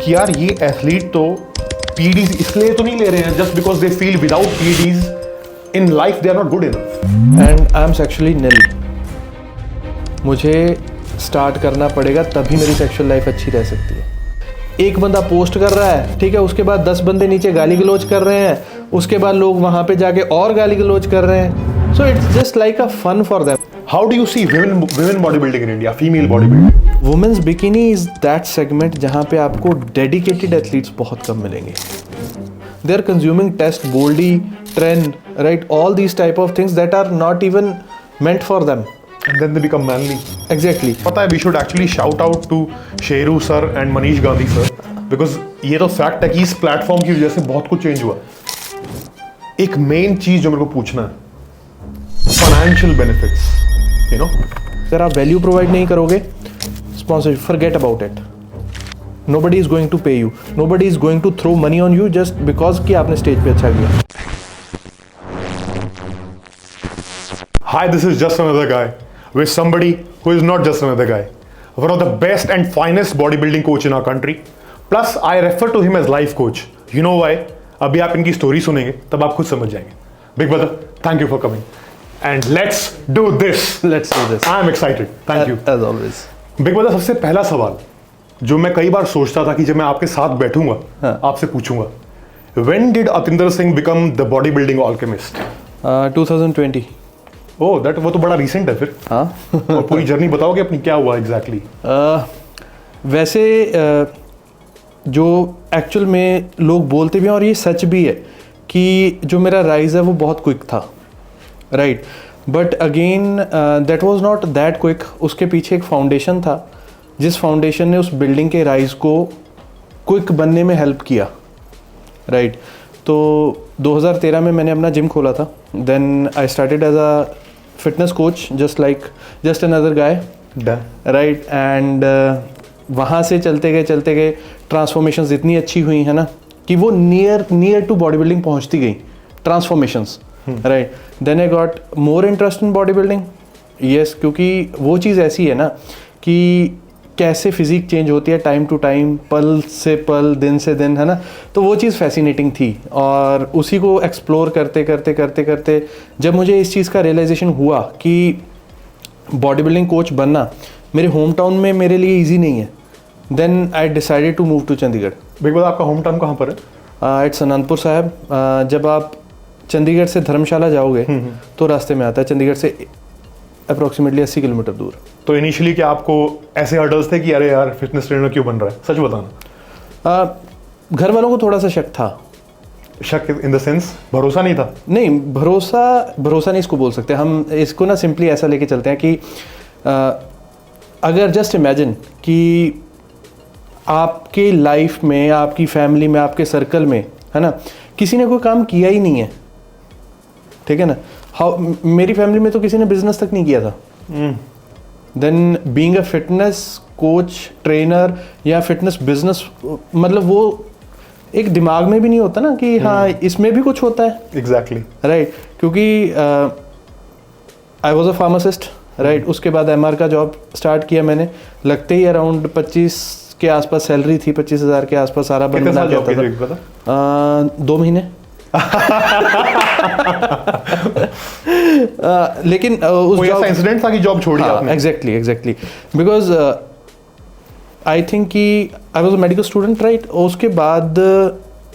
कि यार ये एथलीट तो पीडीज इसलिए तो नहीं ले रहे हैं just because they feel without PEDs in life they are not good enough. And I am sexually nil. मुझे स्टार्ट करना पड़ेगा तभी मेरी सेक्सुअल लाइफ अच्छी रह सकती है। एक बंदा पोस्ट कर रहा है, ठीक है, उसके बाद 10 बंदे नीचे गाली गलौज कर रहे हैं, उसके बाद लोग वहां पे जाके और गाली गलौज कर रहे हैं। So it's just like a fun for them. How do you see women bodybuilding in India, female bodybuilding? Women's bikini is that segment जहाँ पे आपको डेडिकेटेड एथलीट्स बहुत कम मिलेंगे। They are consuming test, boldy, tren, right, all these type of things that are not even meant for them. And then they become manly. Exactly. पता है, we should actually shout out to Sheru sir and Manish Gandhi sir, because ये तो fact है कि इस platform की वजह से बहुत कुछ चेंज हुआ। एक मेन चीज जो मेरे को पूछना है, फाइनेंशियल बेनिफिट्स, यू नो। अगर आप वैल्यू प्रोवाइड नहीं करोगे, sponsorship, forget about it. Nobody is going to pay you, nobody is going to throw money on you just because कि आपने स्टेज पे अच्छा किया। Hi, this is just another guy with somebody who is not just another guy. One of the best and finest bodybuilding coach in our country. Plus, I refer to him as life coach. You know why? अभी आप इनकी story सुनेंगे तब आप खुद समझ जाएंगे। Big brother, thank you for coming. And let's do this. Let's do this. I am excited. Thank you. As always. Big brother, सबसे पहला सवाल जो मैं कई बार सोचता था कि जब मैं आपके साथ बैठूंगा, आपसे पूछूंगा, When did Atinder Singh become the bodybuilding alchemist? 2020. Oh that, वो तो बड़ा रिसेंट है फिर। हाँ। और पूरी जर्नी बताओगे अपनी, क्या हुआ एग्जैक्टली? वैसे जो एक्चुअल में लोग बोलते भी हैं और ये सच भी है कि जो मेरा राइज है वो बहुत क्विक था, right, but again that was not that quick. उसके पीछे एक फाउंडेशन था जिस फाउंडेशन ने उस बिल्डिंग के राइज को क्विक बनने में हेल्प किया, राइट। तो 2013 में मैंने अपना जिम खोला था। Then I started as a fitness coach, just another guy, right. And वहाँ से चलते गए ट्रांसफॉर्मेशंस इतनी अच्छी हुई है ना कि वो नियर टू बॉडी बिल्डिंग पहुँचती गई transformations, right. Then I got more interest in body building, yes, क्योंकि वो चीज़ ऐसी है ना कि कैसे फिजिक चेंज होती है टाइम टू टाइम, पल से पल, दिन से दिन, है ना। तो वो चीज़ फैसिनेटिंग थी और उसी को एक्सप्लोर करते जब मुझे इस चीज़ का रियलाइजेशन हुआ कि बॉडी बिल्डिंग कोच बनना मेरे होम टाउन में मेरे लिए इजी नहीं है, then I decided to move to Chandigarh. Big brother, आपका होम टाउन कहाँ पर है? इट्स अनंतपुर साहब। जब आप चंडीगढ़ से धर्मशाला जाओगे तो रास्ते में आता है, चंडीगढ़ से अप्रोक्सीमेटली 80 किलोमीटर दूर। तो इनिशियली क्या आपको ऐसे हर्डल्स थे कि अरे यार फिटनेस ट्रेनर क्यों बन रहा है? सच बताना। घर वालों को थोड़ा सा शक था। शक इन द सेंस भरोसा नहीं था? नहीं, भरोसा नहीं इसको बोल सकते हम। इसको ना सिंपली ऐसा लेके चलते हैं कि अगर जस्ट इमेजिन कि आपके लाइफ में, आपकी फैमिली में, आपके सर्कल में, है ना, किसी ने कोई काम किया ही नहीं है, ठीक है ना। मेरी फैमिली में तो किसी ने बिजनेस तक नहीं किया था। Then being a fitness coach, trainer या फिटनेस बिजनेस, मतलब वो एक दिमाग में भी नहीं होता ना कि हाँ इसमें भी कुछ होता है। एग्जैक्टली, राइट, क्योंकि आई वॉज अ फार्मासिस्ट, राइट। उसके बाद MR का जॉब स्टार्ट किया मैंने, लगते ही अराउंड 25 के आसपास सैलरी थी, 25,000 के आसपास सारा बनना था। 2 महीने। लेकिन उस जॉब इंसिडेंट था कि जॉब छोड़ी आपने? एग्जैक्टली बिकॉज आई थिंक कि I was a medical student, right. उसके बाद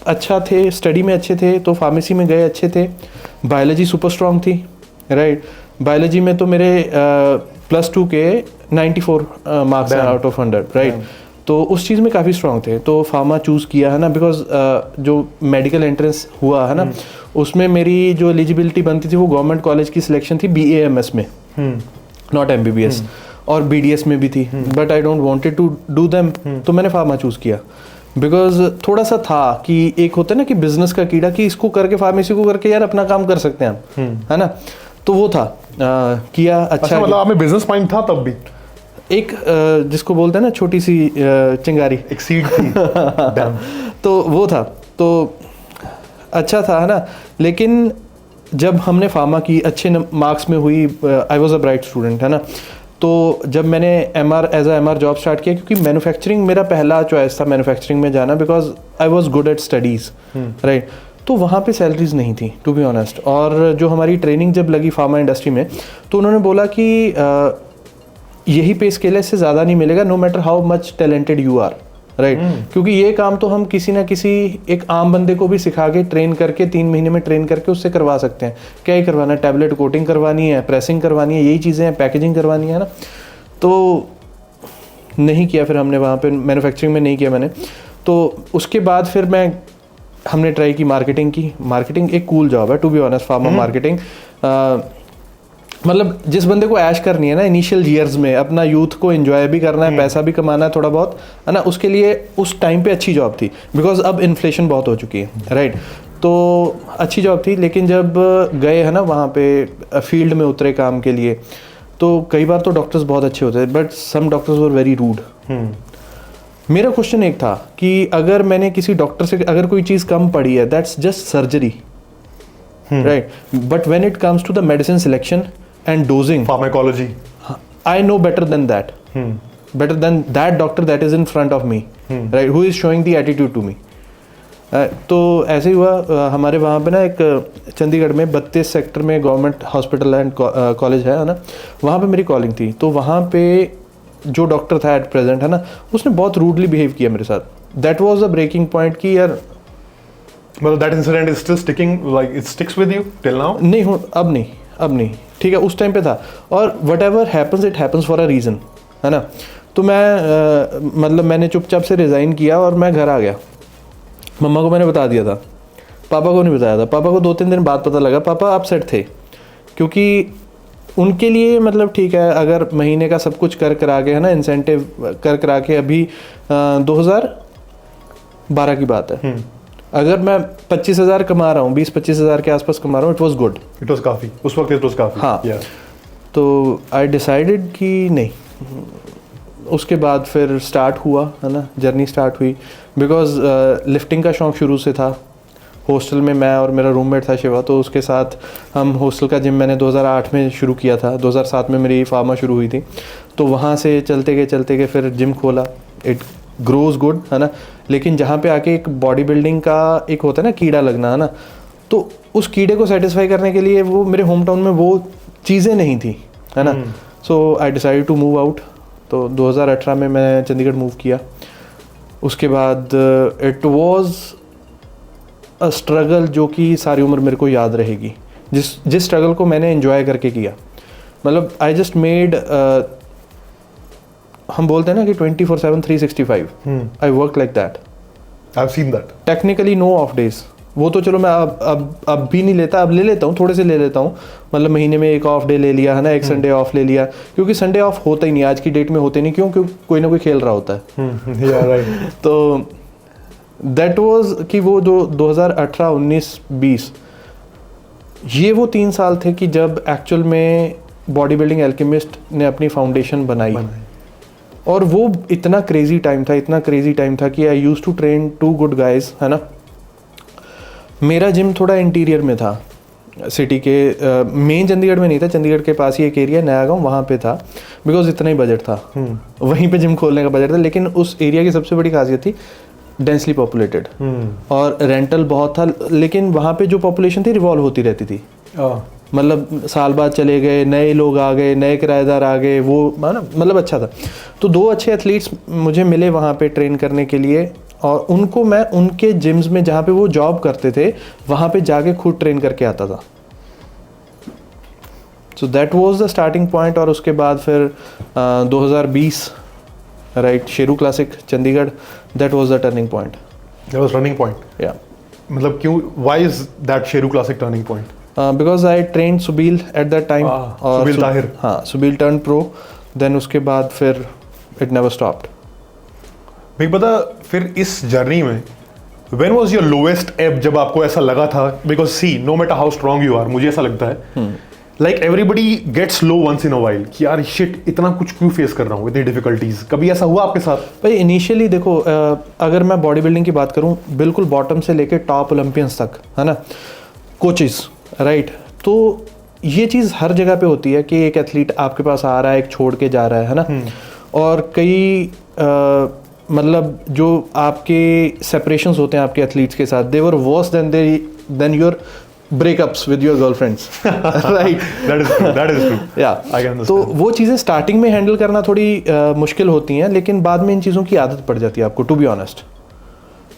अच्छा थे, स्टडी में अच्छे थे, तो फार्मेसी में गए, अच्छे थे। बायोलॉजी सुपर स्ट्रांग थी, राइट। बायोलॉजी में तो मेरे +2 के 94 मार्क्स आउट ऑफ 100, राइट। तो उस चीज़ में काफ़ी स्ट्रांग थे, तो फार्मा चूज़ किया, है ना, बिकॉज जो मेडिकल एंट्रेंस हुआ है ना, उसमें मेरी जो एलिजिबिलिटी बनती थी वो गवर्नमेंट कॉलेज की सिलेक्शन थी BAMS में, नॉट MBBS, और BDS में भी थी, but I don't wanted to do them, तो मैंने फार्मा चूज़ किया। बिकॉज थोड़ा सा था कि एक होता है ना कि बिजनेस का कीड़ा, कि इसको करके, फार्मेसी को करके यार अपना काम कर सकते हैं हम, है ना। तो वो था किया। अच्छा, मतलब आप में बिजनेस माइंड था तब भी? एक जिसको बोलते हैं ना छोटी सी चिंगारी, एक सीड थी। तो वो था, तो अच्छा था, है ना। लेकिन जब हमने फार्मा की, अच्छे मार्क्स में हुई, I was a bright student, है ना, तो जब मैंने as a MR job start किया, क्योंकि मैन्युफैक्चरिंग मेरा पहला चॉइस था मैन्युफैक्चरिंग में जाना, because I was good at studies, right. तो वहाँ पे सैलरीज नहीं थी टू बी ऑनेस्ट, और जो हमारी ट्रेनिंग जब लगी फार्मा इंडस्ट्री में, तो उन्होंने बोला कि यही पे स्केल है, इससे ज़्यादा नहीं मिलेगा, no matter how much talented you are, right. क्योंकि ये काम तो हम किसी ना किसी एक आम बंदे को भी सिखा के ट्रेन करके 3 महीने में ट्रेन करके उससे करवा सकते हैं। क्या ही करवाना है, टैबलेट कोटिंग करवानी है, प्रेसिंग करवानी है, यही चीज़ें हैं, पैकेजिंग करवानी है ना। तो नहीं किया फिर हमने वहाँ पे, मैन्युफैक्चरिंग में नहीं किया मैंने। तो उसके बाद फिर हमने ट्राई की मार्केटिंग की। मार्केटिंग एक कूल जॉब है to be honest, pharma marketing. मतलब जिस बंदे को ऐश करनी है ना इनिशियल ईयर्स में, अपना यूथ को एंजॉय भी करना है, पैसा भी कमाना है थोड़ा बहुत, है ना, उसके लिए उस टाइम पे अच्छी जॉब थी, बिकॉज अब इन्फ्लेशन बहुत हो चुकी है, राइट। तो अच्छी जॉब थी, लेकिन जब गए है ना वहाँ पे फील्ड में उतरे काम के लिए, तो कई बार तो डॉक्टर्स बहुत अच्छे होते हैं, but some doctors were very rude. मेरा क्वेश्चन एक था कि अगर मैंने किसी डॉक्टर से अगर कोई चीज़ कम पढ़ी है, that's just surgery, right, but when it comes to the medicine selection and dosing, pharmacology, I know better than that, better than that doctor that is in front of me, right, who is showing the attitude to me. तो ऐसे ही हुआ हमारे वहाँ पे ना, एक चंडीगढ़ में 32 sector में गवर्नमेंट हॉस्पिटल एंड कॉलेज है ना, वहाँ पे मेरी कॉलिंग थी। तो वहाँ पे जो डॉक्टर था एट प्रेजेंट, है ना, उसने बहुत रूडली बिहेव किया मेरे साथ। That was a breaking point कि यार, मतलब that incident is still sticking, like it sticks with you till now? नहीं हो, अब नहीं, ठीक है, उस टाइम पे था। और what ever happens it happens for a reason, है ना। तो मैं मतलब मैंने चुपचाप से रिज़ाइन किया और मैं घर आ गया। मम्मा को मैंने बता दिया था, पापा को नहीं बताया था। पापा को 2-3 दिन बाद पता लगा। पापा अपसेट थे, क्योंकि उनके लिए मतलब ठीक है, अगर महीने का सब कुछ कर करा के, है ना, इंसेंटिव कर करा के, अभी 2012 की बात है, अगर मैं 25,000 कमा रहा हूँ, 20-25 हज़ार के आसपास कमा रहा हूँ, it was good, it was काफ़ी, उस वक्त इट वॉज काफ़ी। हाँ, तो आई डिसाइडेड कि नहीं। उसके बाद फिर स्टार्ट हुआ, है ना, जर्नी स्टार्ट हुई, बिकॉज लिफ्टिंग का शौक़ शुरू से था। हॉस्टल में मैं और मेरा रूममेट था शिवा, तो उसके साथ हम हॉस्टल का जिम मैंने 2008 में शुरू किया था, 2007 में मेरी फार्मा शुरू हुई थी। तो वहाँ से चलते गए फिर जिम खोला। इट ग्रोज गुड, है ना, लेकिन जहाँ पे आके एक बॉडी बिल्डिंग का एक होता है ना कीड़ा लगना, है ना, तो उस कीड़े को सेटिस्फाई करने के लिए वो मेरे होम टाउन में वो चीज़ें नहीं थी, है ना। So I decided to move out. तो 2018 में मैं चंडीगढ़ मूव किया। उसके बाद इट वाज अ स्ट्रगल जो कि सारी उम्र मेरे को याद रहेगी, जिस स्ट्रगल को मैंने एंजॉय करके किया। मतलब आई जस्ट मेड, हम बोलते हैं ना कि 24/7 365, I work like that. I have seen that. Technically no off days, वो तो चलो मैं अब भी नहीं लेता, अब ले लेता हूँ, थोड़े से ले लेता हूँ। मतलब महीने में एक ऑफ डे ले लिया, है ना, एक संडे ऑफ ले लिया, क्योंकि संडे ऑफ होता ही नहीं आज की डेट में, होते नहीं, क्यों? क्योंकि कोई ना कोई खेल रहा होता है। राइट। तो दैट वाज कि वो जो 2018, 19, 20 ये वो 3 साल थे कि जब एक्चुअल में बॉडी बिल्डिंग एल्केमिस्ट ने अपनी फाउंडेशन बनाई। और वो इतना क्रेजी टाइम था कि I used to train 2 good guys, है ना। मेरा जिम थोड़ा इंटीरियर में था सिटी के, मेन चंडीगढ़ में नहीं था, चंडीगढ़ के पास ही एक एरिया नया गाँव, वहाँ पे था, बिकॉज इतना ही बजट था, वहीं पे जिम खोलने का बजट था। लेकिन उस एरिया की सबसे बड़ी खासियत थी डेंसली पॉपुलेटेड, और रेंटल बहुत था, लेकिन वहाँ पे जो पॉपुलेशन थी रिवॉल्व होती रहती थी। मतलब साल बाद चले गए, नए लोग आ गए, नए किराएदार आ गए, वो मतलब अच्छा था। तो 2 अच्छे एथलीट्स मुझे मिले वहाँ पे ट्रेन करने के लिए, और उनको मैं उनके जिम्स में जहाँ पे वो जॉब करते थे वहाँ पे जाके खुद ट्रेन करके आता था। So that was the starting point. और उसके बाद फिर 2020, right, Sheru classic Chandigarh, that was the turning point. That was turning point, या मतलब क्यों, why is that Sheru classic turning point? Because I train Subeel at that time, और सुबील ताहिर, हाँ, सुबील टर्न प्रो, देन उसके बाद फिर इट नेवर स्टॉप्ड। भाई पता, फिर इस जर्नी में व्हेन वाज योर लोएस्ट एब, जब आपको ऐसा लगा था, because see no matter how strong you are, मुझे ऐसा लगता है like everybody gets low once in a while कि यार शिट, इतना कुछ क्यों फेस कर रहा हूँ, इतनी डिफिकल्टीज। कभी ऐसा हुआ आपके साथ? भाई इनिशियली देखो, अगर मैं बॉडी बिल्डिंग की बात करूँ, बिल्कुल बॉटम से लेके टॉप ओलंपियंस तक, है ना, कोचेस, राइट, तो ये चीज़ हर जगह पे होती है कि एक एथलीट आपके पास आ रहा है, एक छोड़ के जा रहा है ना। और कई मतलब जो आपके सेपरेशंस होते हैं आपके एथलीट्स के साथ, they were worse than your breakups with your girlfriends, right? That is true. या I can understand. तो वो चीज़ें स्टार्टिंग में हैंडल करना थोड़ी मुश्किल होती हैं, लेकिन बाद में इन चीज़ों की आदत पड़ जाती है आपको, टू बी ऑनेस्ट।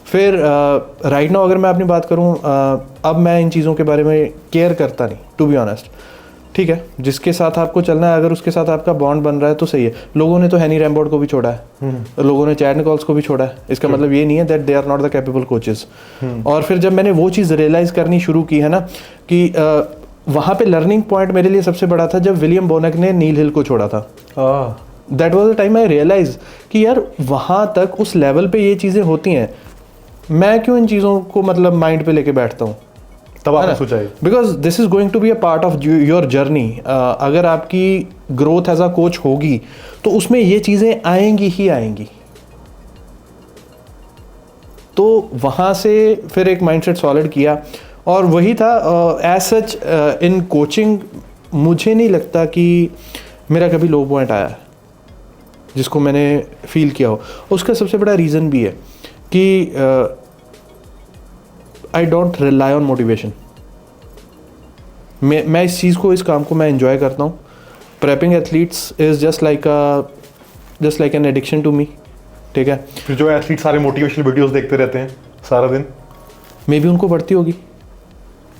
फिर राइट नाउ अगर मैं अपनी बात करूं, अब मैं इन चीज़ों के बारे में केयर करता नहीं, टू बी ऑनेस्ट। ठीक है, जिसके साथ आपको चलना है, अगर उसके साथ आपका बॉन्ड बन रहा है तो सही है। लोगों ने तो हैनी रैमबोर्ड को भी छोड़ा है, लोगों ने चैड निकोल्स को भी छोड़ा है। इसका मतलब ये नहीं है that they are not the capable coaches. और फिर जब मैंने वो चीज़ रियलाइज़ करनी शुरू की है ना, कि वहाँ पे लर्निंग पॉइंट मेरे लिए सबसे बड़ा था जब विलियम बोनेक ने नील हिल को छोड़ा था। That was the time I realise कि यार वहाँ तक उस लेवल पे ये चीज़ें होती हैं, मैं क्यों इन चीज़ों को मतलब माइंड पे लेके बैठता हूँ। तब आपने सोचा है because this is going to be a part of your journey. अगर आपकी ग्रोथ एज अ कोच होगी तो उसमें ये चीज़ें आएंगी ही आएंगी। तो वहाँ से फिर एक माइंडसेट सॉलिड किया, और वही था एज सच इन कोचिंग। मुझे नहीं लगता कि मेरा कभी लो पॉइंट आया है जिसको मैंने फील किया हो। उसका सबसे बड़ा रीज़न भी है कि I don't rely on motivation. मैं इस चीज़ को, इस काम को मैं एंजॉय करता हूँ। Prepping athletes is just like an addiction to me. ठीक है, फिर जो एथलीट सारे मोटिवेशनल वीडियोस देखते रहते हैं सारा दिन, मे बी उनको बढ़ती होगी,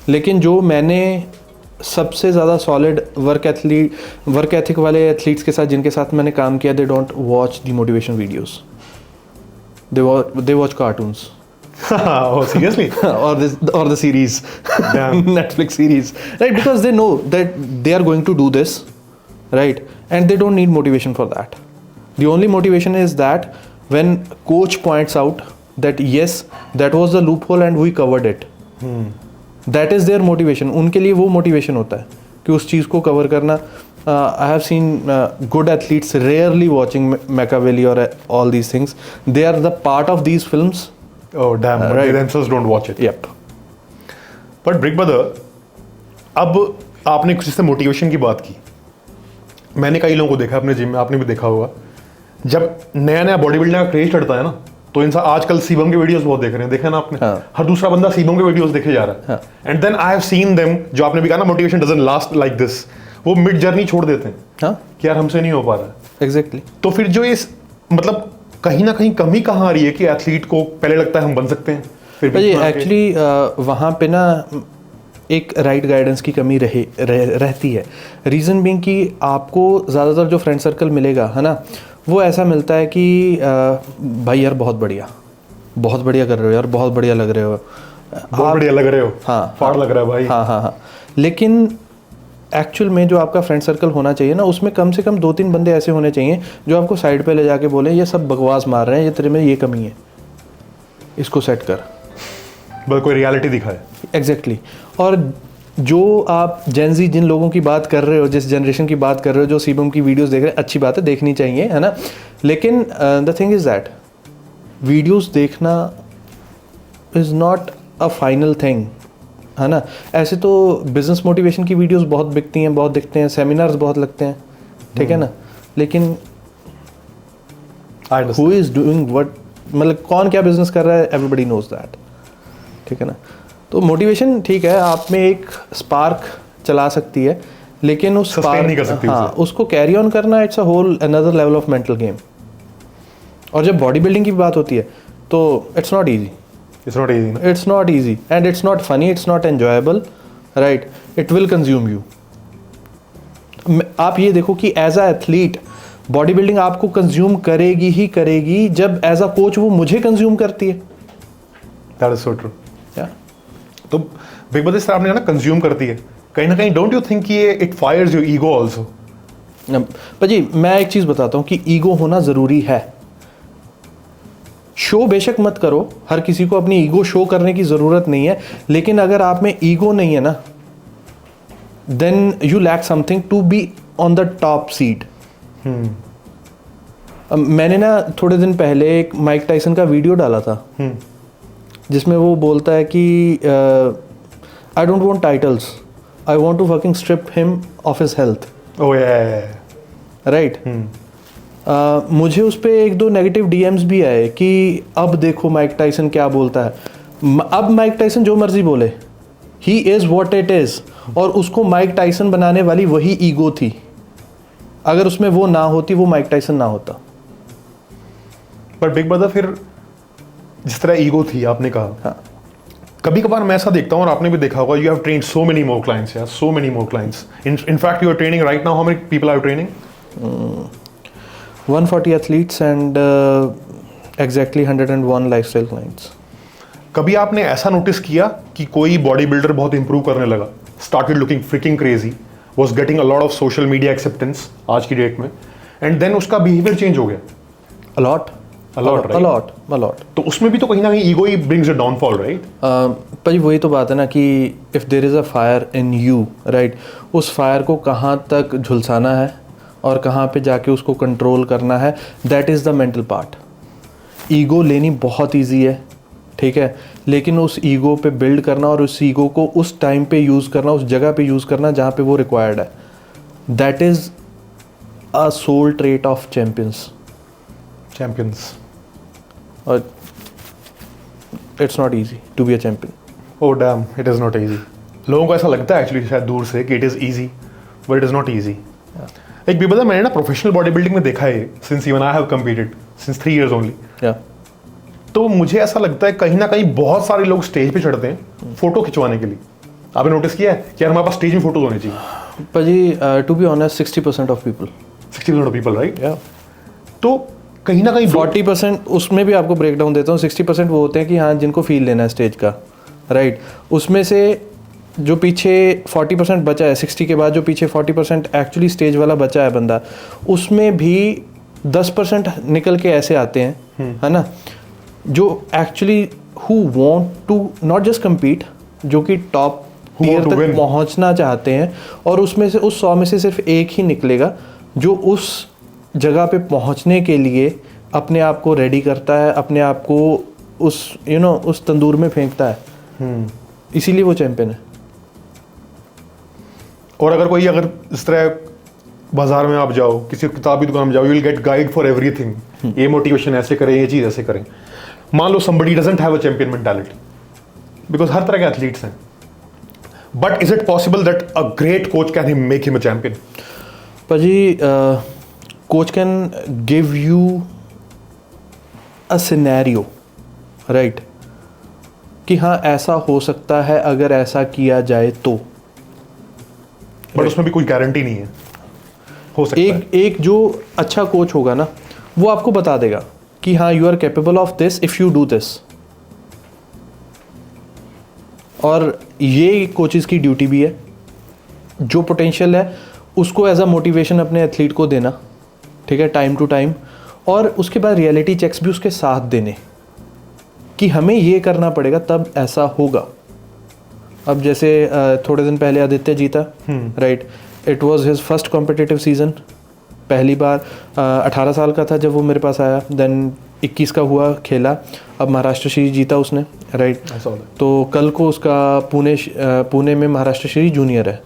लेकिन जो मैंने सबसे ज़्यादा सॉलिड वर्क एथिक वाले एथलीट्स के साथ जिनके साथ मैंने काम किया, they don't watch the motivation videos, they watch cartoons. Oh, seriously? or the series. Damn. Netflix series, right? Because they know that they are going to do this, right? And they don't need motivation for that. The only motivation is that when coach points out that yes, that was the loophole and we covered it. That is their motivation. उनके लिए वो motivation होता है कि उस चीज़ को cover करना। I have seen good athletes rarely watching Machiavelli or all these things. They are the part of these films. Oh damn, but right. they themselves don't watch it. Yep. But Brick Brother, अब आपने किसी से motivation की बात की, मैंने कई लोगों को देखा अपने जिम में, आपने भी देखा होगा, जब नया नया बॉडी बिल्डिंग का क्रेज चढ़ता है ना, तो इंसान आजकल सीबम के वीडियोस बहुत देख रहे हैं, देखा ना आपने? हाँ. हर दूसरा बंदा सीबम के वीडियोस देखे जा रहा है। And then I have seen them, जो आपने भी कहा ना, motivation doesn't last like this, वो मिड जर्नी छोड़ देते हैं। हाँ, कि यार हमसे नहीं हो पा रहा है। एग्जैक्टली। तो फिर जो इस मतलब कहीं ना कहीं कमी कहाँ आ रही है कि एथलीट को पहले लगता है हम बन सकते हैं, फिर भाई एक्चुअली वहाँ पे ना एक राइट गाइडेंस की कमी रहती है। रीज़न बीइंग कि आपको ज़्यादातर जो फ्रेंड सर्कल मिलेगा है ना, वो ऐसा मिलता है कि भाई यार बहुत बढ़िया कर रहे हो यार, बहुत बढ़िया लग रहे हो, बहुत बढ़िया लग रहे हो, हाँ, फाड़ लग रहा है भाई। हाँ। लेकिन एक्चुअल में जो आपका फ्रेंड सर्कल होना चाहिए ना, उसमें कम से कम 2-3 बंदे ऐसे होने चाहिए जो आपको साइड पे ले जाके बोले ये सब बकवास मार रहे हैं, ये तेरे में ये कमी है, इसको सेट कर, बस कोई रियलिटी दिखाए। एग्जैक्टली। और जो आप जेनजी जिन लोगों की बात कर रहे हो, जिस जनरेशन की बात कर रहे हो, जो सीबम की वीडियोस देख रहे हैं, अच्छी बात है, देखनी चाहिए, है ना। लेकिन the thing is that videos देखना is not a final thing, है ना। ऐसे तो बिजनेस मोटिवेशन की वीडियोस बहुत बिकती हैं, बहुत दिखते हैं, सेमिनार्स बहुत लगते हैं, ठीक है ना। लेकिन हु इज़ डूइंग व्हाट, मतलब कौन क्या बिजनेस कर रहा है, एवरीबडी नोज दैट, ठीक है ना। तो मोटिवेशन ठीक है, आप में एक स्पार्क चला सकती है, लेकिन उस स्पार्क नहीं कर सकती, हाँ, उसको कैरी ऑन करना, it's a whole another level of mental game. और जब बॉडी बिल्डिंग की बात होती है तो it's not easy. It's not easy. It's not easy and it's not funny, it's not enjoyable, right? It will consume you. आप ये देखो कि as a athlete body building आपको कंज्यूम करेगी ही करेगी, जब एज अ कोच वो मुझे कंज्यूम करती है। That is so true. Yeah. तो बिग बॉस इस आपने ना कंज्यूम करती है कहीं ना कहीं, डोंट यू थिंक कि ये it fires your ego also? भाजी मैं एक चीज़ बताता हूँ कि ईगो होना ज़रूरी है। शो बेशक मत करो, हर किसी को अपनी ईगो शो करने की ज़रूरत नहीं है, लेकिन अगर आप में ईगो नहीं है ना, then you lack something to be on the top seat. मैंने ना थोड़े दिन पहले एक माइक टाइसन का वीडियो डाला था जिसमें वो बोलता है कि I don't want titles, I want to fucking strip him off his health, Oh yeah. Right. मुझे उस पर 1-2 नेगेटिव डीएम्स भी आए कि अब देखो माइक टाइसन क्या बोलता है। अब माइक टाइसन जो मर्जी बोले, he is what it is, और उसको माइक टाइसन बनाने वाली वही ईगो थी। अगर उसमें वो ना होती, वो माइक टाइसन ना होता। पर बिग ब्रदर फिर जिस तरह ईगो थी, आपने कहा, हाँ। कभी कभार मैं ऐसा देखता हूँ, और आपने भी देखा होगा, you have trained so many more clients यार, so many more clients. In fact you are training right now, how many people are you training? 140 athletes and exactly 101 lifestyle clients. कभी आपने ऐसा नोटिस किया कि कोई बॉडी बिल्डर बहुत improve करने लगा, started looking fricking crazy, was getting a lot of social media acceptance आज की डेट में, एंड देन उसका बिहेवियर चेंज हो गया? A lot, right? अलॉट। तो उसमें भी तो कहीं ना कहीं ईगो ही ब्रिंग्स अ डाउनफॉल, राइट? भाई वही तो बात है ना कि if there is a fire in you, right, उस फायर को कहाँ तक झुलसाना है और कहाँ पे जाके उसको कंट्रोल करना है, that is the mental part. Ego लेनी बहुत ईजी है, ठीक है, लेकिन उस ईगो पे बिल्ड करना और उस ईगो को उस टाइम पे यूज़ करना, उस जगह पे यूज़ करना जहाँ पे वो रिक्वायर्ड है, that is a sole trait of champions. और it's not easy to be a champion. Oh damn, it is not easy. लोगों को ऐसा लगता है एक्चुअली शायद दूर से कि it is easy, but it is not easy. एक बिग ब्रदर, मैंने ना प्रोफेशनल बॉडी बिल्डिंग में देखा है, since even I have competed since 3 years only, तो मुझे ऐसा लगता है कहीं ना कहीं बहुत सारे लोग स्टेज पे चढ़ते हैं फोटो खिंचवाने के लिए। आपने नोटिस किया है कि यार हमारे पास स्टेज में फोटोज होने चाहिए? पर जी to be honest 60% of people, 60% of people, right? तो कहीं ना कहीं 40% उसमें भी आपको ब्रेक डाउन देता हूँ। 60% वो होते हैं कि हाँ जिनको फील लेना है स्टेज का, राइट। उसमें से जो पीछे 40% बचा है, 60 के बाद जो पीछे 40% एक्चुअली स्टेज वाला बचा है बंदा, उसमें भी 10% निकल के ऐसे आते हैं, है ना, जो actually who want to not just compete, जो कि टॉप टियर तक पहुंचना चाहते हैं, और उसमें से उस 100 में से सिर्फ एक ही निकलेगा जो उस जगह पे पहुंचने के लिए अपने आप को रेडी करता है, अपने आप को उस उस तंदूर में फेंकता है। इसीलिए वो चैंपियन है। और अगर इस तरह बाजार में आप जाओ, किसी किताबी दुकान में जाओ, you will get guide for everything. ये मोटिवेशन ऐसे करें, ये चीज़ ऐसे करें। मान लो somebody doesn't have a champion mentality, because हर तरह के एथलीट्स हैं, but is it possible that a great coach can make him a champion? पाजी, coach can give you a scenario, right, कि हाँ ऐसा हो सकता है अगर ऐसा किया जाए तो, बट उसमें भी कोई गारंटी नहीं है, हो सकता है। एक जो अच्छा कोच होगा ना, वो आपको बता देगा कि हाँ you are capable of this if you do this. और ये कोचेस की ड्यूटी भी है, जो पोटेंशियल है उसको एज अ मोटिवेशन अपने एथलीट को देना, ठीक है, टाइम टू टाइम, और उसके बाद रियलिटी चेक्स भी उसके साथ देने कि हमें ये करना पड़ेगा तब ऐसा होगा। अब जैसे थोड़े दिन पहले आदित्य जीता, right, it was his first competitive season, पहली बार 18 साल का था जब वो मेरे पास आया, देन 21 का हुआ, खेला, अब महाराष्ट्र सीरीज जीता उसने, राइट। तो कल को उसका पुणे में महाराष्ट्र सीरीज जूनियर है,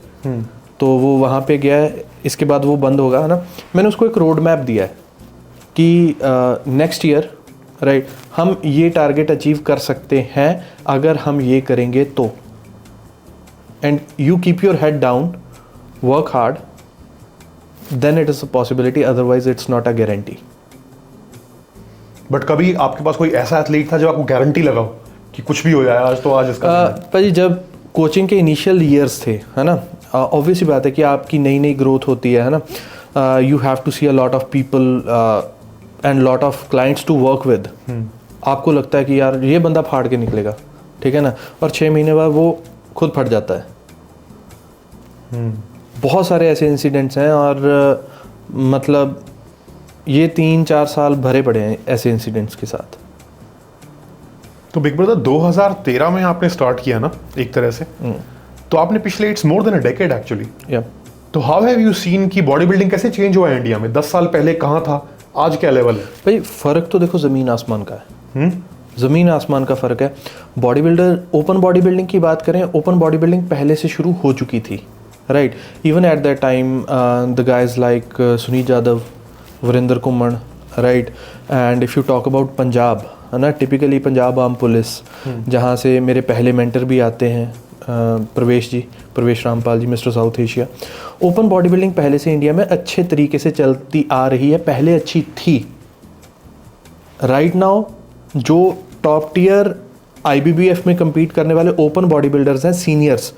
तो वो वहाँ पे गया है, इसके बाद वो बंद होगा, है ना। मैंने उसको एक रोड मैप दिया है कि नेक्स्ट ईयर, राइट, हम ये टारगेट अचीव कर सकते हैं अगर हम ये करेंगे तो, and you keep your head down, work hard, then it is a possibility, otherwise it's not a guarantee. But कभी आपके पास कोई ऐसा एथलीट था जब आपको गारंटी लगाओ कि कुछ भी हो जाए आज तो आज इसका? भाई जब कोचिंग के इनिशियल ईयर्स थे, है ना, ऑब्वियस ही बात है कि आपकी नई नई ग्रोथ होती है ना, you have to see a lot of people and lot of clients to work with. आपको लगता है कि यार ये बंदा फाड़ के निकलेगा, ठीक है ना, और 6 महीने बाद वो खुद फट जाता है। बहुत सारे ऐसे इंसिडेंट्स हैं, और मतलब ये 3-4 साल भरे पड़े हैं ऐसे इंसिडेंट्स के साथ। तो बिग ब्रदर 2013 में आपने स्टार्ट किया ना एक तरह से, तो आपने पिछले it's more than a decade actually. तो हाउ हैव यू सीन कि बॉडी बिल्डिंग कैसे चेंज हुआ है इंडिया में? 10 साल पहले कहाँ था, आज क्या लेवल है? भाई फ़र्क तो देखो ज़मीन आसमान का है। ज़मीन आसमान का फ़र्क है। Body builder, open body building की बात करें, ओपन बॉडी बिल्डिंग पहले से शुरू हो चुकी थी, right? Even at that time, the guys like Sunil Jadhav, Varinder Kumar, right? And if you talk about Punjab, है ना, टिपिकली पंजाब आर्म पुलिस, जहाँ से मेरे पहले मेंटर भी आते हैं, Pravesh Rampal ji, mister South Asia. Open bodybuilding पहले से इंडिया में अच्छे तरीके से चलती आ रही है, पहले अच्छी थी। राइट नाउ जो टॉप टियर IBBF में compete करने वाले ओपन बॉडी बिल्डर्स हैं, seniors,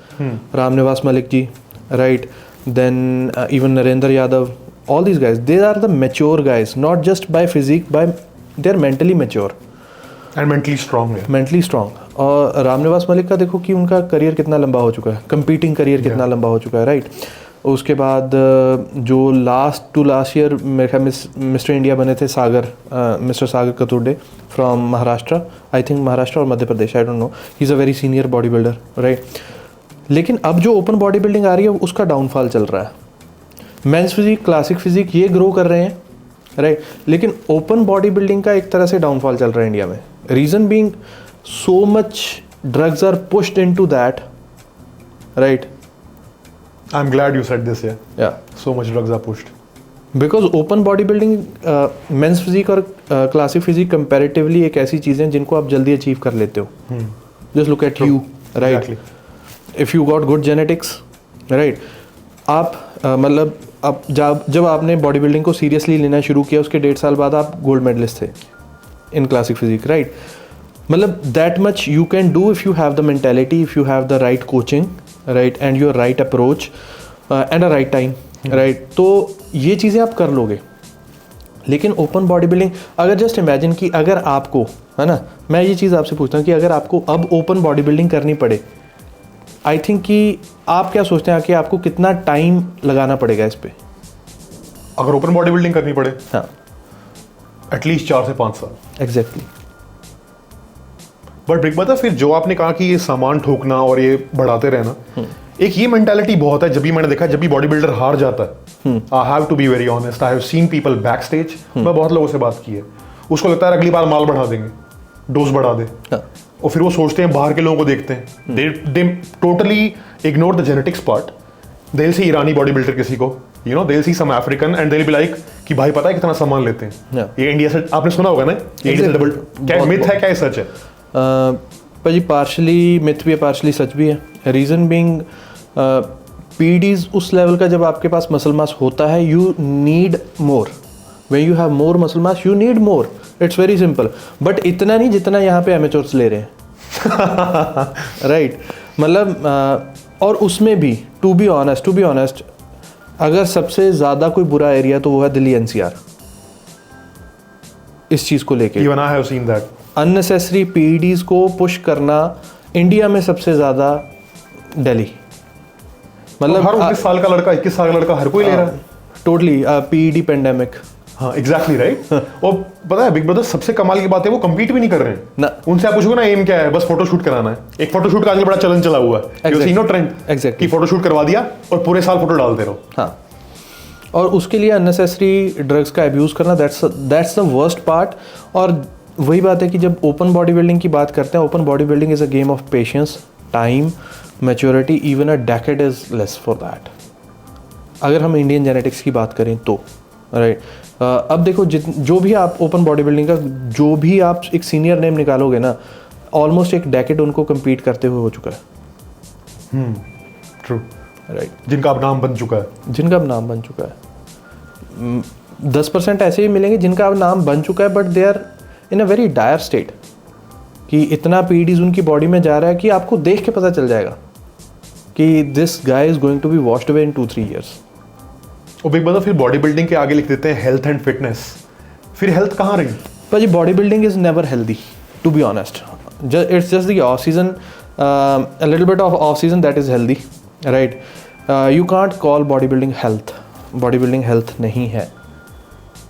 Ramniwas Malik ji, right, then even Narendra Yadav, all these guys, they are the mature guys, not just by physique, by they're mentally mature and mentally strong. mentally strong. और रामनिवास मलिक का देखो कि उनका career कितना लंबा हो चुका है, कंपीटिंग करियर कितना लंबा हो चुका है, राइट। उसके बाद जो लास्ट ईयर मेरे ख्याल मिस्टर इंडिया बने थे Sagar, mister Sagar Katurde from Maharashtra, I think Maharashtra और Madhya Pradesh, I don't know, he is a very senior bodybuilder, right. लेकिन अब जो ओपन बॉडी बिल्डिंग आ रही है उसका डाउनफॉल चल रहा है। मेंस फिजिक, क्लासिक फिजिक ये ग्रो कर रहे हैं, राइट, लेकिन ओपन बॉडी बिल्डिंग का एक तरह से डाउनफॉल चल रहा है इंडिया में। Reason being so much drugs are pushed into that, right. I'm glad you said this. Yeah. So much drugs are pushed. Because open bodybuilding, men's physique और classic physique comparatively एक ऐसी चीज़ें हैं जिनको आप जल्दी अचीव कर लेते हो। Just look at you, right, if you got good genetics, right, आप मतलब अब जब आपने बॉडी बिल्डिंग को सीरियसली लेना शुरू किया उसके 1.5 साल बाद आप गोल्ड मेडलिस्ट थे इन क्लासिक फिजिक, राइट। मतलब that much you can do if you have the mentality, if you have the right coaching, right, and your right approach and a right time, right. तो ये चीज़ें आप कर लोगे। लेकिन open body building, अगर just imagine कि अगर आपको, है ना, मैं ये चीज़ आपसे पूछता हूँ कि अगर आपको अब ओपन बॉडी बिल्डिंग करनी पड़े, आई थिंक कि आप क्या सोचते हैं कि आपको कितना टाइम लगाना पड़ेगा इस पर? अगर ओपन बॉडी बिल्डिंग करनी पड़े, हाँ, एटलीस्ट 4 से 5 साल। एग्जैक्टली। बट बिग बता, फिर जो आपने कहा कि ये सामान ठोकना और ये बढ़ाते रहना, एक ये मेंटालिटी बहुत है। जब भी मैंने देखा, जब भी बॉडी बिल्डर हार जाता है, I have to be very honest, I have seen people back stage, मैं बहुत लोगों से बात की है, उसको लगता है अगली बार माल बढ़ा देंगे, डोज बढ़ा दे, और फिर वो सोचते हैं, बाहर के लोगों को देखते हैं, they totally ignore the genetics part. They will see ईरानी बॉडी बिल्डर किसी को, you know, they will see some African and they will be like कि भाई पता है कितना सामान लेते हैं, ये इंडिया से, आपने सुना होगा ना, ये इंडिया से डबल, क्या मिथ है क्या सच है? भाजी पार्शली मिथ भी है, पार्शली सच भी है। रीज़न बीइंग पीडीज उस लेवल का जब आपके पास मसल मास होता है, you need more, when you have more muscle mass you need more, it's very simple. But इतना नहीं जितना यहाँ पे एमेचोर्स ले रहे हैं, राइट। मतलब और उसमें भी टू बी ऑनेस्ट अगर सबसे ज़्यादा कोई बुरा एरिया तो वो है दिल्ली NCR इस चीज़ को लेके। Even I have seen that. Unnecessary PEDs को पुश करना इंडिया में सबसे ज़्यादा दिल्ली, मतलब हर 19 साल का लड़का, 21 साल का लड़का हर कोई ले रहा है। Totally PED pandemic. हाँ, एग्जैक्टली राइट। और पता है बिग ब्रदर, सबसे कमाल की बात है वो कम्पीट भी नहीं कर रहे हैं ना। उनसे आप पूछोगे ना एम क्या है, बस फोटोशूट कराना है। एक फोटोशूट का आजकल बड़ा चलन चला हुआ है, you see no trend, exactly, कि फोटोशूट करवा दिया और पूरे साल फोटो डालते रहो। हाँ, और उसके लिए अननेसेसरी ड्रग्स का अब्यूज़ करना, दैट्स द वर्स्ट पार्ट। और वही बात है कि जब ओपन बॉडी बिल्डिंग की बात करते हैं, open body building is a game of patience, time, maturity, even a decade is less for that. अगर हम इंडियन जेनेटिक्स की बात करें तो, राइट। अब देखो, जो भी आप ओपन बॉडी बिल्डिंग का जो भी आप एक सीनियर नेम निकालोगे ना, ऑलमोस्ट एक डेकेड उनको कम्पीट करते हुए हो चुका है। True, right. जिनका अब नाम बन चुका है। 10% ऐसे ही मिलेंगे जिनका अब नाम बन चुका है, but they are in a very dire state, कि इतना PEDs उनकी बॉडी में जा रहा है कि आपको देख के पता चल जाएगा कि this guy is going to be washed away in 2-3 years। और बिग ब्रदर, फिर बॉडी बिल्डिंग के आगे लिख देते हैं हेल्थ एंड फिटनेस। फिर हेल्थ कहाँ रही? भाजी body building is never healthy, to be honest. It's just the off season, a little bit of off season that is healthy, right? You can't call bodybuilding health. Bodybuilding health नहीं है,